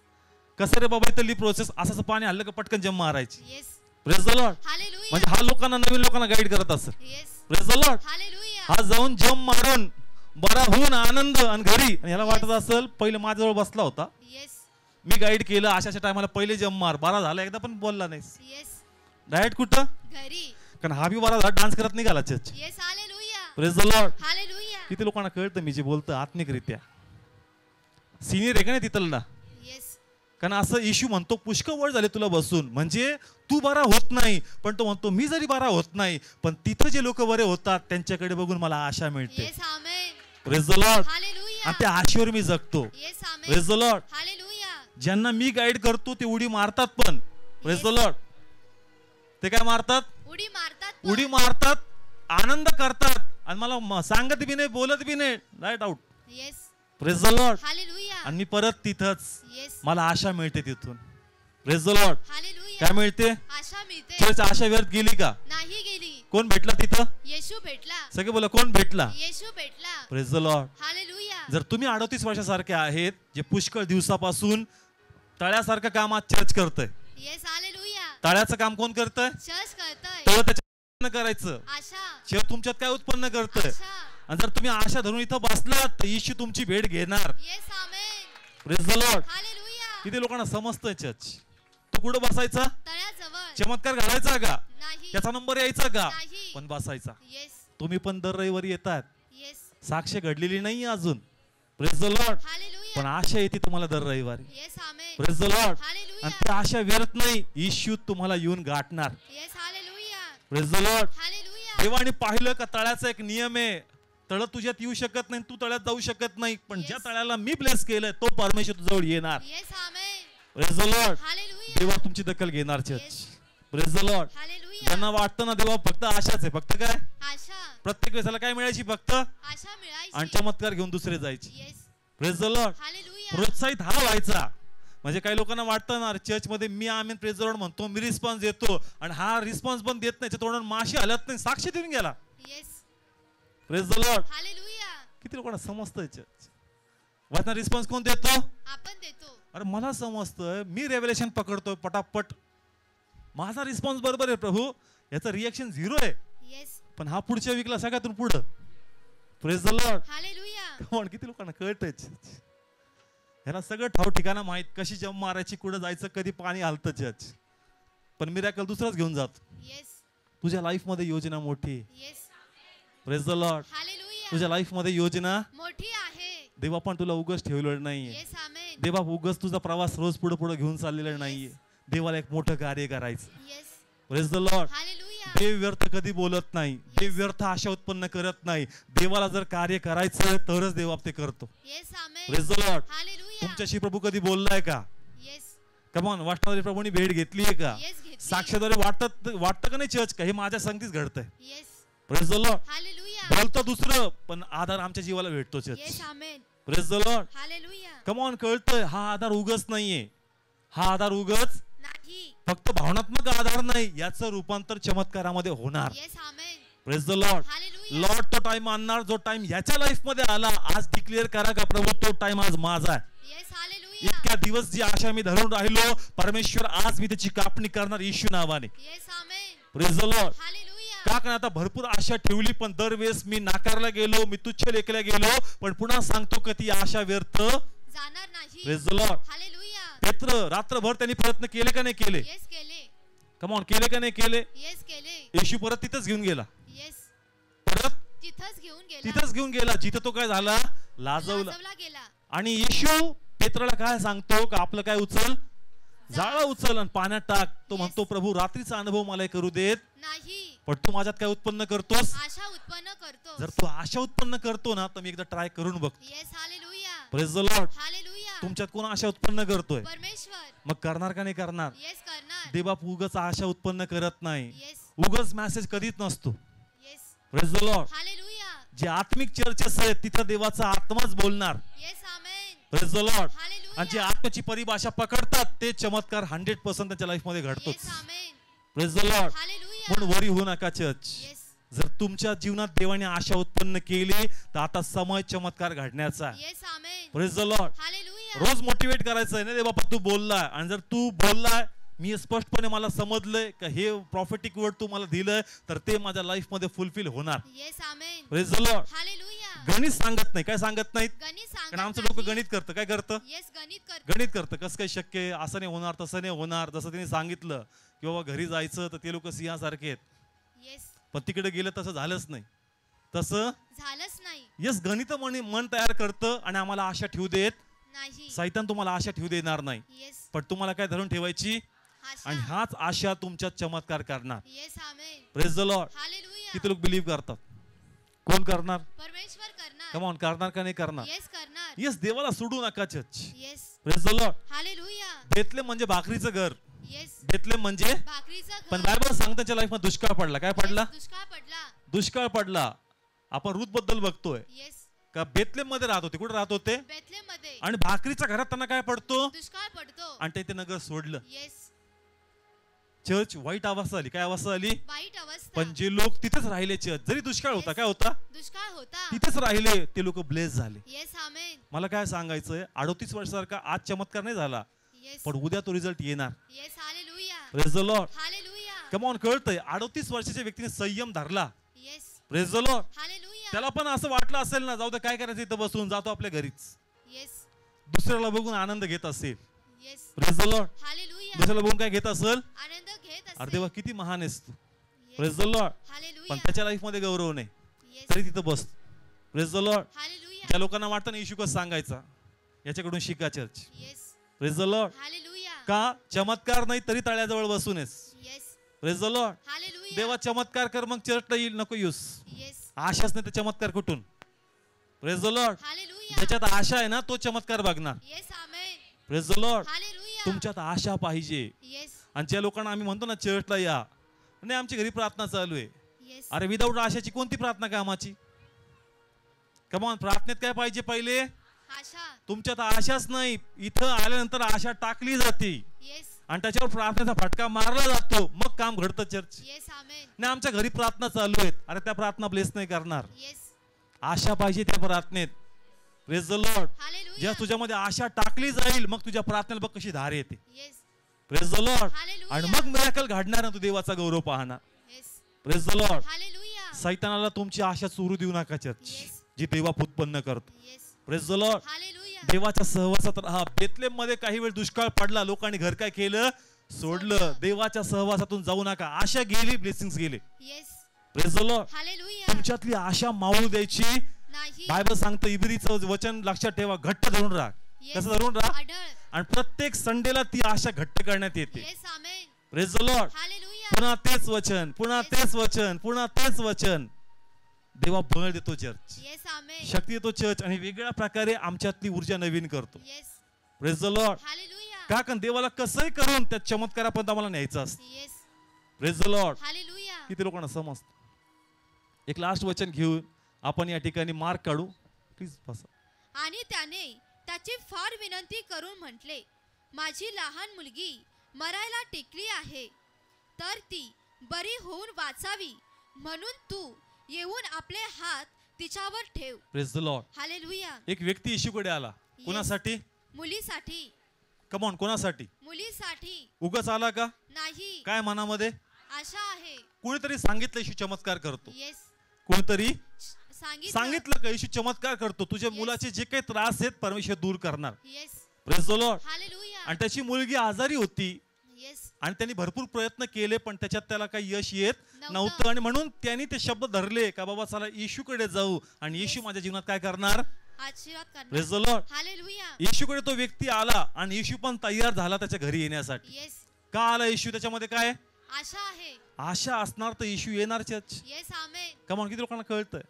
कसं रे बाबा इथली प्रोसेस? असं पाणी हल्लं का पटकन जम मारायची. Yes. Praise the lord. Hallelujah. म्हणजे हा लोकांना, नवीन लोकांना गाईड करत असत. Yes. Praise the lord. Hallelujah. हा जाऊन जम मारून बरा होऊन आनंद आणि घरी, आणि ह्याला वाटत असेल पहिले माझ्याजवळ बसला होता, येस. मी गाईड केलं, अशाच्या टायमाला पहिले जम मार, बरा झाला, एकदा पण बोलला नाही. येस. डायरेक्ट कुठं? घरी. कारण हा बी बरा झाला, डान्स करत निघाला church. Yes. Hallelujah. Praise the lord. Hallelujah. किती लोकांना कळतं मी जे बोलतो आत्मिकरित्या? सिनियर आहे का नाही तिथला? येस. कारण असं इश्यू म्हणतो पुष्कळ वेळ झाले तुला बसून, म्हणजे तू बरा होत नाही, पण तो म्हणतो मी जरी बरा होत नाही पण तिथं जे लोक बरे होतात त्यांच्याकडे बघून मला आशा मिळते. Yes. Amen. Praise the lord. Hallelujah. आणि त्या आशेवर मी जगतो. Yes. Amen. Praise the lord. Hallelujah. ज्यांना मी गाईड करतो ते उडी मारतात पण. Praise the Lord. ते काय मारतात? उडी मारतात पण. उडी मारतात, आनंद करतात आणि मला सांगत बी नाही, बोलत बी नाही, right out. Yes. Praise the lord. Hallelujah. आणि मी परत तिथंच, येस. मला आशा मिळते तिथून. Praise the lord. हालेलुया. काय मिळते? आशा मिळते. चर्च आशा व्यर्थ गेली का? नाही गेली. कोण भेटला तिथं? येशू भेटला. सगळे बोला कोण भेटला? येशू भेटला. Praise the lord. हालेलुया. जर तुम्ही 38 वर्षासारखे आहेत, जे पुष्कळ दिवसापासून तळ्यासारखं काम आज चर्च करतंय. येस. हालेलुया. तळ्याचं काम कोण करतंय? चर्च करतोय. तळ त्याच्या करायचं. आशा. शेव तुमच्यात काय उत्पन्न करतंय? आशा. आणि जर तुम्ही आशा धरून इथं बसलात तर येशू तुमची भेट घेणार. Yes. Amen. Praise the lord. Hallelujah. किती लोकांना समजतंय चर्च? तू कुठं बसायचा? तळ्याजवळ. चमत्कार घडायचा का? नाही. त्याचा नंबर यायचा का? नाही. पण बसायचा. येस. तुम्ही पण दर रविवारी येतात, येस. साक्ष घडलेली नाही अजून. Praise the lord. हालेलुया. पण आशा येते तुम्हाला दर रविवारी. Yes. Amen. Praise the lord. Hallelujah. आणि ती आशा व्यर्थ नाही, येशू तुम्हाला येऊन गाठणार. Yes. Hallelujah. Praise the lord. Hallelujah. देवाने पाहिलं का तळ्याचा एक नियम आहे, तळ तुझ्यात येऊ शकत नाही, तू तळ्यात जाऊ शकत नाही, पण Yes. ज्या तळ्याला मी ब्लेस केलंय तो परमेश्वर तुझ्याजवळ येणार. Yes. Amen. Praise the lord. Hallelujah. देवा तुमची दखल घेणार church. Yes. Praise the lord. Hallelujah. ज्यांना वाटतं ना देवा फक्त आशाच आहे, फक्त काय आशा. प्रत्येक वेळेला काय मिळायची? फक्त आशा मिळायची. आणि चमत्कार घेऊन दुसरे जायचे. Yes. Praise the lord. Hallelujah. प्रोत्साहित हा व्हायचा. म्हणजे काही लोकांना वाटतं ना चर्च मध्ये मी आमेन प्रेज द लॉर्ड म्हणतो, मी रिस्पॉन्स देतो आणि हा रिस्पॉन्स पण देत नाही, तोंडावर माशी हलत नाही, साक्षी देऊन गेला. Yes. Praise the lord. Hallelujah. किती लोकांना समजतंय चर्च? वाचना रिस्पॉन्स कोण देतो? आपण देतो. अरे मला समजतंय, मी रेव्हलेशन पकडतोय पटापट, माझा रिस्पॉन्स बरोबर आहे प्रभू, याचा रिएक्शन 0 आहे, येस. पण हा पुढच्या वीकला सगळ्यातून पुढं. Praise the lord. Hallelujah. Come on, किती लोकांना कळतंय चर्च? ह्याला सगळं ठाव ठिकाणा माहित, कशी जम मारायची, कुठं जायचं, कधी पाणी आलतं चर्च. पण मिरॅकल दुसराच घेऊन जातो. येस तुझ्या लाईफ मध्ये योजना मोठी आहे. Yes praise the lord. Hallelujah तुझ्या लाईफ मध्ये योजना मोठी आहे. देवा पण तुला उगच ठेवलेलं नाहीये. येस आमेन. देवा उगच तुझा प्रवास रोज पुढे पुढे घेऊन चाललेला नाहीये. देवाला एक मोठं कार्य करायचं. Yes praise the lord. Hallelujah देव व्यर्थ कधी बोलत नाही. देव व्यर्थ आशा उत्पन्न करत नाही. देवाला जर कार्य करायचं तरच देव ते करतो. Yes amen. Praise the lord. Hallelujah तुमच्याशी प्रभू कधी बोललाय का? येस कमॉन, वाटणारी प्रभूंनी भेट घेतलीये का? येस घेतली. साक्षीद्वारे वाटतं का नाही चर्च का हे माझ्या संगतीच घडतंय? Yes praise the lord. Hallelujah बोलतो दुसरं पण आधार आमच्या जीवाला भेटतो church. Yes amen. Praise the lord. Hallelujah come on, कळतंय हा आधार उगच नाहीये. हा आधार उगच नाही. फक्त भावनात्मक आधार नाही, याचं रूपांतर चमत्कारामध्ये होणार. Yes amen. Praise the lord. Hallelujah Lord तो टाइम आणणार जो टाइम ह्याच्या लाईफ मध्ये आला. आज डिक्लेअर करा का प्रभू तो टाइम आज माझा आहे. येस हालेलुया इतक्या दिवस जी आशा मी धरून राहिलो, परमेश्वर आज मी त्याची कापणी करणार येशू नावाने. Yes amen. Praise the lord. Hallelujah का कारण आता भरपूर आशा ठेवली पण दरवेळेस मी नाकारला गेलो, मी तुच्छ लेखला गेलो. पण पुन्हा सांगतो का ती आशा व्यर्थ जाणार नाही. Praise the lord. हालेलुया पेत्र रात्रभर त्यांनी प्रयत्न केले का नाही केले? येस केले. कमॉन, केले का नाही केले? येस केले. येशू परत तिथंच घेऊन गेला. येस परत तिथंच घेऊन गेला. तिथंच घेऊन गेला जिथं तो काय झाला, लाजवला. लाजवला गेला. आणि येशू पेत्राला काय सांगतो का आपलं काय उचल, जाळं उचल आणि पाण्यात टाक. तो म्हणतो प्रभू रात्रीचा अनुभव मला करू देत नाही. पण तू माझ्यात काय उत्पन्न करतोस? आशा उत्पन्न करतो. जर तू आशा उत्पन्न करतो ना तर मी एकदा ट्राय करून बघ. Yes hallelujah praise the lord. Hallelujah तुमच्यात कोण आशा उत्पन्न करतोय? परमेश्वर. मग करणार का नाही करणार? येस करणार. देवबाप उगच आशा उत्पन्न करत नाही. येस उगच मेसेज कधीच नसतो. Yes praise the lord. Hallelujah जे आत्मिक चर्चेस आहेत तिथं देवाचा आत्माच बोलणार. Yes amen. Praise the lord. Hallelujah आणि जे आत्म्याची परिभाषा पकडतात ते चमत्कार 100% त्यांच्या लाईफ मध्ये घडतोच. Yes amen. Praise the lord. Hallelujah म्हणून वरी होऊ नका चर्च. येस जर तुमच्या जीवनात देवाने आशा उत्पन्न केली तर आता समय चमत्कार घडण्याचा आहे. Yes amen. Praise the lord. Hallelujah रोज मोटिवेट करायचं आहे ना, दे बाबा तू बोललाय आणि जर तू बोललाय मी स्पष्टपणे मला समजलंय का हे प्रॉफिटिक वर्ड तू मला दिलंय तर ते माझ्या लाईफ मध्ये फुलफिल होणार. Yes amen. Praise the lord. Hallelujah गणित सांगत नाही. काय सांगत नाहीत? गणित कारण सांगत आमचं डोकं नाही. गणित करतं. काय करतं? येस गणित करतो. गणित करतं. कसं काय शक्य आहे, असं नाही होणार, तसं नाही होणार. जसं त्यांनी सांगितलं की बाबा घरी जायचं तर ते लोक सिंहासारखे आहेत, येस पण तिकडे गेलं तसं झालंच नाही. तसं झालंच नाही. यस गणित मन तयार करतं आणि आम्हाला आशा ठेवू देत नाही. सैतान तुम्हाला आशा ठेवू देणार नाही. येस पण तुम्हाला काय धरून ठेवायची आशा. आणि हाच आशा तुमच्यात चमत्कार करणार. Yes amen. Praise the lord. Hallelujah किती लोक बिलीव्ह करतात? कोण करणार? परमेश्वर करणार. कमॉन, करणार का नाही करणार? येस करणार. यस देवाला सोडू नका church. Yes praise the lord. Hallelujah Bethlehem म्हणजे भाकरीचं घर. येस बेतलेम म्हणजे भाकरीचं पण घर. बायबल सांगतं त्याच्या लाईफ मध्ये दुष्काळ पडला. काय पडला? येस, दुष्काळ पडला. दुष्काळ पडला. आपण रूथ बद्दल बघतोय येस का बेतलेम मध्ये राहत होते. कुठे राहत होते? बेथलेम मध्ये आणि भाकरीच्या घरात त्यांना काय पडतो दुष्काळ पडतो. आणि ते नगर सोडलं. येस चर्च वाईट अवस्था आली. काय अवस्था आली? वाईट अवस्था. पण जे लोक तिथेच राहिले चर्च, जरी दुष्काळ होता काय होता दुष्काळ होता. तिथेच राहिले ते लोक ब्लेस झाले. येस आमेन. मला काय सांगायचंय, 38 वर्षासारखा आज चमत्कार नाही झाला येस पण उद्या तो रिझल्ट येणार. Yes hallelujah praise the lord. Hallelujah come on, कळतंय 38 वर्षाच्या व्यक्तीने संयम धरला. Yes praise the lord. Hallelujah त्याला पण असं वाटलं असेल ना, जाऊ दे काय करायचं इथं बसून, जातो आपल्या घरीच. येस दुसऱ्याला बघून आनंद घेत असेल. Yes praise the lord. Hallelujah दुसऱ्याला बघून काय घेत असेल? आनंद घेत अरे असेल. देवा किती महान आहेस तू. येस. Praise the lord. पण हालेलुया त्याच्या लाईफ मध्ये गौरव नाही येस तरी तिथं बस. Praise the lord. हालेलुया ज्या लोकांना वाटतं ना येशू कसं सांगायचा, याच्याकडून शिका church. Yes praise the lord. Hallelujah का चमत्कार नाही तरी तळ्याजवळ बसून आहेस. Yes praise the lord. Hallelujah देवा चमत्कार कर मग चर्चला येईल, नको येऊस. येस आशाच नाही तर चमत्कार कुठून? Praise the lord. हालेलुया ज्याच्यात आशा आहे ना तो चमत्कार बघणार. Yes amen. Praise the lord. Hallelujah तुमच्यात आशा पाहिजे. येस आणि ज्या लोकांना आम्ही म्हणतो ना चर्चला या, नाही आमच्या घरी प्रार्थना चालू आहे. येस अरे विदाऊट आशाची कोणती प्रार्थना कामाची? कमॉन, प्रार्थनेत काय पाहिजे पहिले? आशा. तुमच्यात आशाच नाही. इथं आल्यानंतर आशा टाकली जाते येस आणि त्याच्यावर प्रार्थनेचा फटका मारला जातो, मग काम घडतं चर्च. येस आमेन. नाही आमच्या घरी प्रार्थना चालू आहेत, अरे त्या प्रार्थना ब्लेस नाही करणार. येस आशा पाहिजे त्या प्रार्थनेत. Praise the lord. हालेलुया जेव्हा तुझ्यामध्ये आशा टाकली जाईल मग तुझ्या प्रार्थनेला बघ कशी धार येते. Yes praise the lord. Hallelujah आणि मग मिराकल घडणार ना, तू देवाचा गौरव पाहणार. Yes praise the lord. Hallelujah सैतानाला तुमची आशा चोरू देऊ नका चर्च. येस जी देवाप उत्पन्न करतो. Yes. Praise the lord. Hallelujah. देवाच्या सहवासात राहा. बेथलेम मध्ये काही वेळ दुष्काळ पडला, लोकांनी घर काय केलं, सोडलं. देवाच्या सहवासातून जाऊ नका. आशा गेली, ब्लेसिंग्स गेले. Yes. Praise the lord. Hallelujah. तुमच्यातली आशा मावळू द्यायची नाही. बायबल सांगतं, इब्रीचं वचन लक्षात ठेवा, घट्ट धरून राहा. येस. कसं धरून राहा? आढळ. आणि प्रत्येक संडेला ती आशा घट्ट करण्यात येते. Yes. Amen. Praise the lord. Hallelujah. पुन्हा तेच वचन, पुन्हा तेच वचन, पुन्हा तेच वचन. देवा बळ देतो चर्च, येस. आमेन. शक्ती देतो चर्च, आणि वेगळ्या प्रकारे आमच्यातली ऊर्जा नवीन करतो. Yes. Praise the lord. Hallelujah. का? कारण देवाला कसंही करून त्या चमत्कारापर्यंत आम्हाला न्यायचं असतं. Yes. Praise the lord. Hallelujah. किती लोकांना समजतं. एक लास्ट वचन घेऊन आपण या ठिकाणी मार्क काढू. प्लीज बसा. आणि त्याने त्याची फार विनंती करून म्हटले, माझी लहान मुलगी मरायला टेकली आहे, तर ती बरी होऊन वाचावी, म्हणून तू येऊन आपले हात तिच्यावर ठेव. Praise the lord. हालेलुया. एक व्यक्ती येशूकडे आला. कोणासाठी? मुलीसाठी. कमॉन, कोणासाठी? मुलीसाठी. उगाच आला का? नाही. काय मनामध्ये आशा आहे. कोणीतरी सांगितलं येशू चमत्कार करतो. येस. कोणीतरी सांगितलं. सांगितलं का येशू चमत्कार करतो, तुझ्या Yes. मुलाचे जे काही त्रास आहेत परमेश्वर दूर करणार. Yes. Praise the lord. Hallelujah. आणि त्याची मुलगी आजारी होती येस. आणि त्यांनी भरपूर प्रयत्न केले, पण त्याच्यात त्याला काही यश येत नव्हतं. नव्हतं. आणि म्हणून त्यांनी ते शब्द धरले का बाबा चला येशूकडे जाऊ, आणि येशू Yes. माझ्या जीवनात काय करणार. आशीर्वाद करणार. Praise the lord. हालेलुया. येशूकडे तो व्यक्ती आला आणि येशू पण तयार झाला त्याच्या घरी येण्यासाठी. येस. का आला येशू? त्याच्यामध्ये काय आशा आहे. आशा असणार तर येशू येणार चर्च. येस. आमेन. कमॉन, किती लोकांना कळतंय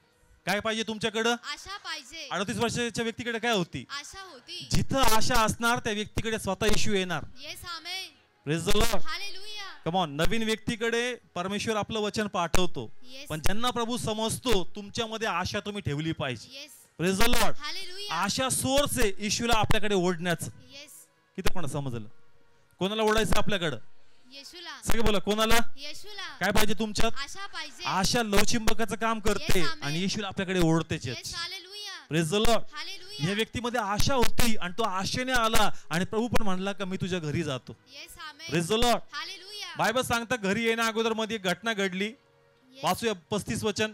काय पाहिजे तुमच्याकडं? आशा पाहिजे. 38 वर्षाच्या व्यक्तीकडे काय होती? आशा होती. जिथं आशा असणार त्या व्यक्तीकडे स्वतः येशू येणार. Yes. Amen. Praise the lord. Hallelujah. Come on, नवीन व्यक्तीकडे परमेश्वर आपलं वचन पाठवतो, येस. पण ज्यांना प्रभू समजतो तुमच्यामध्ये आशा तुम्ही ठेवली पाहिजे. Yes. Praise the lord. Hallelujah. Asha source आहे येशूला आपल्याकडे ओढण्याचं. येस. किती कोणा समजलं? कोणाला ओढायचं आपल्याकडं? येशूला. सगळे बोला, कोणाला? येशूला. काय पाहिजे तुमच्यात? आशा पाहिजे. आशा लवचिंबकाचं काम करते Yes, amen. आणि येशूला आपल्याकडे ओढते. Yes. Hallelujah. Praise the lord. Hallelujah. या व्यक्तीमध्ये आशा होती आणि तो आशेने आला, आणि प्रभू पण म्हणला का मी तुझ्या घरी जातो. Yes. Amen. Praise the lord. Hallelujah. Bible सांगतं घरी येण्या अगोदर मध्ये एक घटना घडली. येस. वाचूया 35 वचन.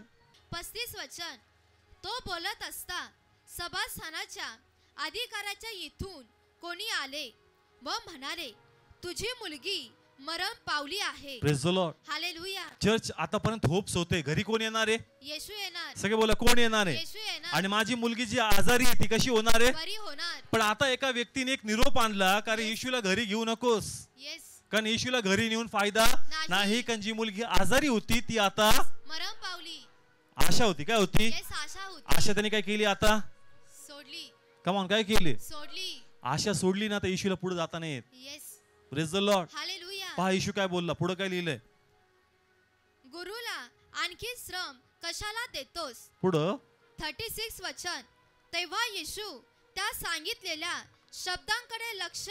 35 वचन. तो बोलत असता सभास्थानाच्या अधिकाऱ्याच्या इथून कोणी आले व म्हणाले, तुझी मुलगी मरण पावली आहे. Praise the lord. Hallelujah. Church आतापर्यंत होप्स होते, घरी कोण येणार आहे? येशू येणार. सगळे बोला, कोण येणार आहे? येशू येणार. आणि माझी मुलगी जी आजारी आहे ती कशी होणार आहे? बरी होणार. पण आता एका व्यक्तीने एक निरोप आणला, कारण Yes. येशूला घरी घेऊ नकोस, येस. कारण येशूला घरी नेऊन फायदा नाही. नाही. कारण जी मुलगी आजारी होती ती आता मरण पावली. आशा होती. काय होती? येस. आशा होती. आशा त्यांनी काय केली? आता सोडली. कमान काय केली? सोडली. आशा सोडली ना तर येशूला पुढे जाता नाही येत. Yes. Praise the lord. Hallelujah. पहा येशू काय बोलला, पुढे काय लिहिलंय गुरुला आणखी श्रम कशाला देतोस? पुढं. 36 वचन. तेव्हा येशू त्या सांगितलेल्या शब्दांकडे लक्ष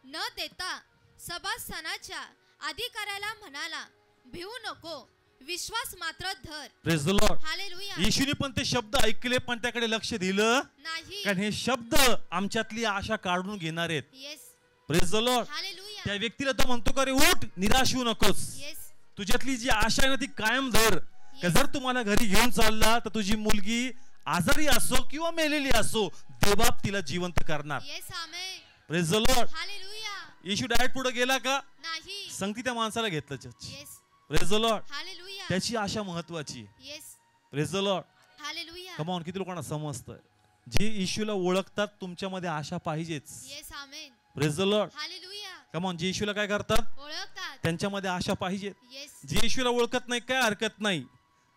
न देता सभास्थानाच्या अधिकाऱ्याला म्हणाला, भिवू नको, विश्वास मात्र धर. Praise the lord. हालेलुया. येशूने पण ते शब्द ऐकले, पण त्याकडे लक्ष दिलं नाही. कारण हे शब्द आमच्यातली आशा काढून घेणार आहेत. Yes. Praise the lord. Hallelujah. त्या व्यक्तीला तो म्हणतो का रे उठ, निराश होऊ नकोस, येस. तुझ्यातली जी आशा आहे ना ती कायम धर. का जर तुम्हाला घरी घेऊन चालला तर तुझी मुलगी आजारी असो किंवा मेलेली असो, देवबाप तिला जिवंत करणार. Yes. Amen. Praise the lord. Hallelujah. Yeshu direct पुढे गेला का? नाही. संगती त्या माणसाला घेतलं church. Yes. Praise the lord. Hallelujah. त्याची आशा महत्वाची आहे. Yes. Praise the lord. Hallelujah. Come on, किती लोकांना समजतंय? जे येशूला ओळखतात तुमच्यामध्ये आशा पाहिजेच. Yes. Amen. Praise the lord. Hallelujah. Come on, जे येशूला काय करतात ओळखतात. त्यांच्यामध्ये आशा पाहिजेत. येस. जे येशूला ओळखत नाही काय हरकत नाही,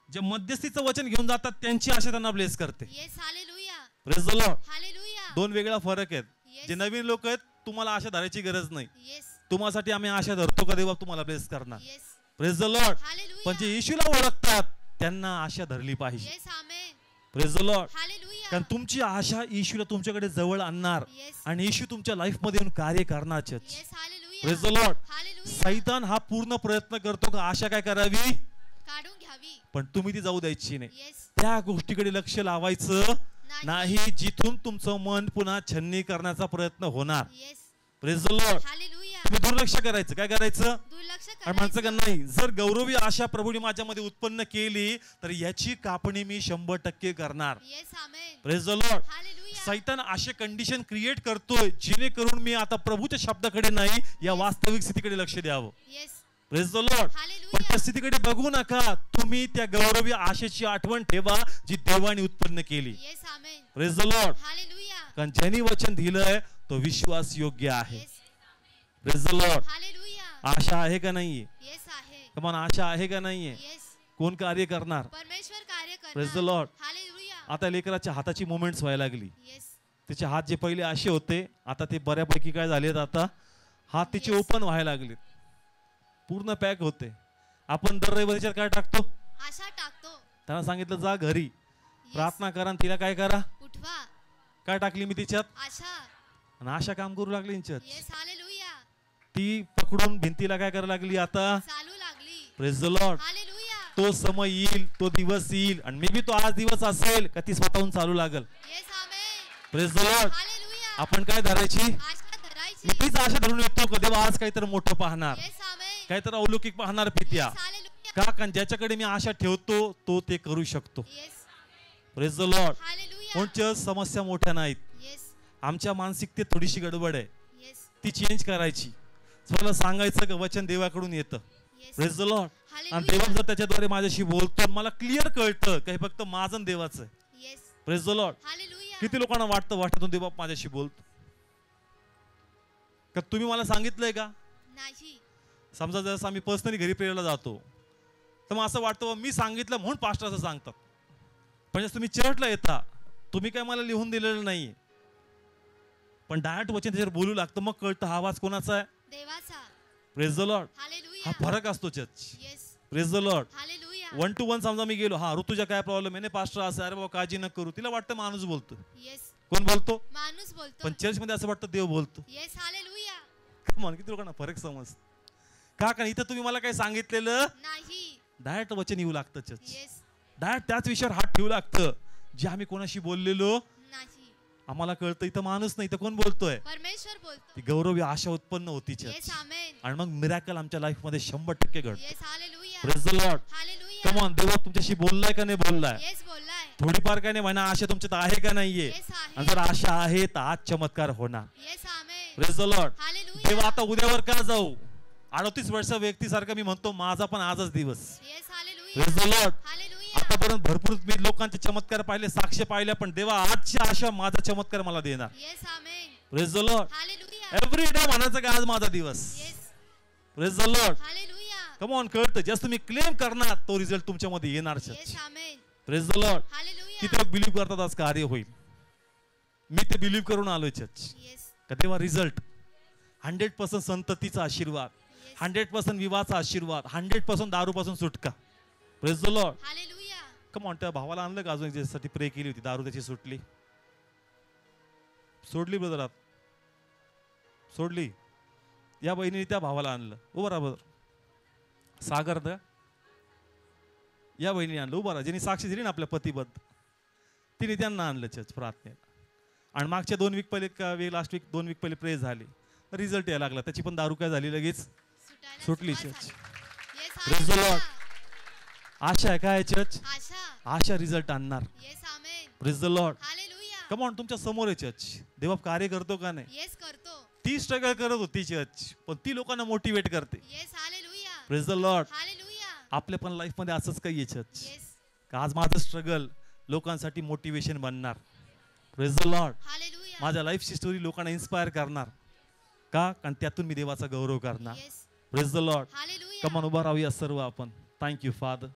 जे मध्यस्थीचं वचन घेऊन जातात त्यांची आशा त्यांना ब्लेस करते. Yes. Hallelujah. Praise the lord. Hallelujah. दोन वेगळा फरक आहेत. येस. जे नवीन लोक आहेत तुम्हाला आशा धरायची गरज नाही. येस. तुम्हासाठी आम्ही आशा धरतो का देवा तुम्हाला ब्लेस करणार. Yes. Praise the lord. Hallelujah. पण जे येशूला ओळखतात त्यांना आशा धरली पाहिजे. Yes. Amen. Praise the lord. Hallelujah. कारण तुमची आशा येशूला तुमच्याकडे जवळ आणणार येस. आणि येशू तुमच्या लाईफ मध्ये येऊन कार्य करणार. Church. Yes. Hallelujah. Praise the lord. Hallelujah. सैतान हा पूर्ण प्रयत्न करतो का आशा काय करावी, काढून घ्यावी. पण तुम्ही ती जाऊ द्यायची नाही. येस. त्या गोष्टीकडे लक्ष लावायचं नाही जिथून तुमचं मन पुन्हा छन्नी करण्याचा प्रयत्न होणार. Yes. Praise the lord. Hallelujah. तुम्ही दुर्लक्ष करायचं. काय करायचं? दुर्लक्ष आणि माणसं का करायचं. नाही, जर गौरवी आशा प्रभूने माझ्यामध्ये उत्पन्न केली तर याची कापणी मी 100% करणार. Yes amen. Praise the lord. Hallelujah. सैतान असे कंडिशन क्रिएट करतोय जेणेकरून मी आता प्रभूच्या शब्दाकडे नाही, या वास्तविक स्थितीकडे लक्ष द्यावं. येस. Praise the lord. पण हालेलुया. त्या स्थितीकडे बघू नका. तुम्ही त्या गौरवी आशेची आठवण ठेवा जी देवाने उत्पन्न केली. Yes amen. Praise the lord. Hallelujah. कारण ज्यांनी वचन दिलंय तो विश्वास योग्य आहे. Yes. Praise the lord. Hallelujah. आशा आहे का नाहीये? येस आहे. कमान आशा आहे का नाहीये? येस. कोण कार्य करणार? परमेश्वर कार्य करणार. Praise the lord. हालेलुया. आता लेकराच्या हाताची मुवमेंट्स व्हायला लागली. येस. त्याचे हात जे पहिले असे होते आता ते बऱ्यापैकी काय झालेत, आता हात तिचे Yes. ओपन व्हायला लागलेत, पूर्ण पॅक होते. आपण दर रविवारीच्या काय टाकतो? आशा टाकतो. त्यांना सांगितलं जा घरी येस. प्रार्थना करा आणि तिला काय करा. उठवा. काय टाकली मी तिच्यात? आशा. आणि आशा काम करू लागली यांच्यात. येस. हालेलुया. ती पकडून भिंतीला काय करायला लागली आता. चालू लागली. Praise the lord. हालेलुया. तो समय येईल, तो दिवस येईल आणि मे बी तो आज दिवस असेल का ती स्वतःहून चालू लागल. Yes amen. Praise the lord. Hallelujah. आपण काय धरायची? आशा धरायची. मी तीच आशा धरून येतो का देवा आज काहीतरी मोठं पाहणार, येस आमेन. काहीतरी अलौकिक पाहणार पित्या. येस. हालेलुया. का? कारण ज्याच्याकडे मी आशा ठेवतो तो ते करू शकतो. Yes. Praise the lord. Hallelujah. कोणत्या समस्या मोठ्या नाहीत. येस. आमच्या मानसिकतेत थोडीशी गडबड आहे, येस. ती चेंज करायची. स्वतःला सांगायचं का वचन देवाकडून येतं. येस. Praise the Lord. आणि हालेलुया. देवा जर त्याच्याद्वारे माझ्याशी बोलतो मला क्लिअर कळतं का हे फक्त माझं आणि देवाचं आहे. Yes. Praise the lord. Hallelujah. किती लोकांना वाटतं वाटतं देवा माझ्याशी बोलतो का? तुम्ही मला सांगितलंय का? नाही. समजा जसं आम्ही पर्सनली घरी प्रेयरला जातो तर मग असं वाटतं मी सांगितलं म्हणून पास्टर असं सांगतात. पण जसं तुम्ही चर्चला येता तुम्ही काय मला लिहून दिलेलं नाहीये, पण डायरेक्ट वचन त्याच्यावर बोलू लागतं, मग कळतं हा आवाज कोणाचा आहे. देवाचा. Praise the lord. हालेलुया. हा फरक असतो church. Yes. Praise the lord. Hallelujah. 1 to 1 समजा मी गेलो, हा ऋतुजा काय प्रॉब्लेम आहे, पास्टर असं, अरे बाबा काळजी न करू, तिला वाटतं माणूस बोलतो. येस. कोण बोलतो? माणूस बोलतो. पण चर्च मध्ये असं वाटतं देव बोलतो. येस. हालेलुया. मन किती लोकांना फरक समज का? कारण इथं तुम्ही मला काय सांगितलेलं नाही. डायरेक्ट वचन येऊ लागतं चर्च. येस. डायरेक्ट त्याच विषयावर हात ठेवू लागतं जे आम्ही कोणाशी बोललेलो नाही. आम्हाला कळतं इथं माणूस नाही, इथं कोण बोलतोय. परमेश्वर बोलतो. ती गौरवी आशा उत्पन्न होती येस चर्च. आमेन. आणि मग मिरॅकल आमच्या लाईफ मध्ये 100% घडतं. Yes. Hallelujah. Praise the lord. Hallelujah. Come on. देवा तुमच्याशी बोललाय का नाही बोललाय? येस बोललाय. थोडीफार काय नाही म्हणा, आशा तुमच्यात आहे का नाहीये? येस आहे. आणि जर आशा आहे तर आज चमत्कार होणार. Yes amen. Praise the lord. Hallelujah. देवा आता उद्यावर का जाऊ? 38 वर्ष व्यक्तीसारखा मी म्हणतो माझा पण आजच दिवस. Yes. Hallelujah. Praise the lord. Hallelujah. आतापर्यंत भरपूर मी लोकांचे चमत्कार पाहिले, साक्ष पाहिल्या, पण देवा आजची आशा माझा चमत्कार मला देणार. Yes amen. Praise the lord. Hallelujah. Every day म्हणायचं का आज माझा दिवस. Yes. Praise the lord. Hallelujah. Come on. कळतं जस्ट तुम्ही क्लेम करणार तो रिझल्ट तुमच्यामध्ये येणार. Yes amen. Praise the lord. Hallelujah. किती लोक बिलीव्ह करतात आज कार्य होईल. मी ते बिलीव्ह करून आलोय चर्च. येस. का तेव्हा रिझल्ट 100% संततीचा आशीर्वाद, येस. 100% विवाहाचा आशीर्वाद, 100% दारूपासून सुटका. Praise the lord. Hallelujah. Come on. त्या भावाला आणलं का अजून ज्याच्यासाठी प्रे केली होती, दारू त्याची सुटली, सोडली ब्रदर, सोडली. या बहिणीने त्या भावाला आणलं. उभा राहा ब्रदर. सागर द या बहिणीने आणलं. उभा राहा. ज्यांनी साक्षी दिली ना आपल्या पतीबद्ध, तिने त्यांना आणलं चर्च प्रार्थनेला. आणि मागच्या 2 वीक पहिले लास्ट वीक 2 वीक पहिले प्रेस झाली, रिझल्ट यायला लागला. त्याची पण दारू काय झाली लगेच सुटायला सुटली सुरुवात चर्च. झाली. Yes. Praise the hallelujah. Lord. आशा आहे काय चर्च? आशा. आशा रिझल्ट आणणार. Yes amen. Praise the lord. Hallelujah. Come on. तुमच्या समोर आहे चर्च. देवा कार्य करतो का नाही? येस करतो. ती स्ट्रगल करत होती चर्च, पण ती लोकांना मोटिवेट करते. Yes. Hallelujah. Praise the lord. Hallelujah. आपल्या पण लाईफ मध्ये असंच काही आहे चर्च. येस. का आज माझं स्ट्रगल लोकांसाठी मोटिवेशन बनणार. Praise the lord. हालेलुया. माझ्या लाईफची स्टोरी लोकांना इन्स्पायर करणार. का? कारण त्यातून मी देवाचा गौरव करणार. Yes. Praise the lord. Hallelujah. कमान. उभा राहूया सर्व आपण. Thank you father.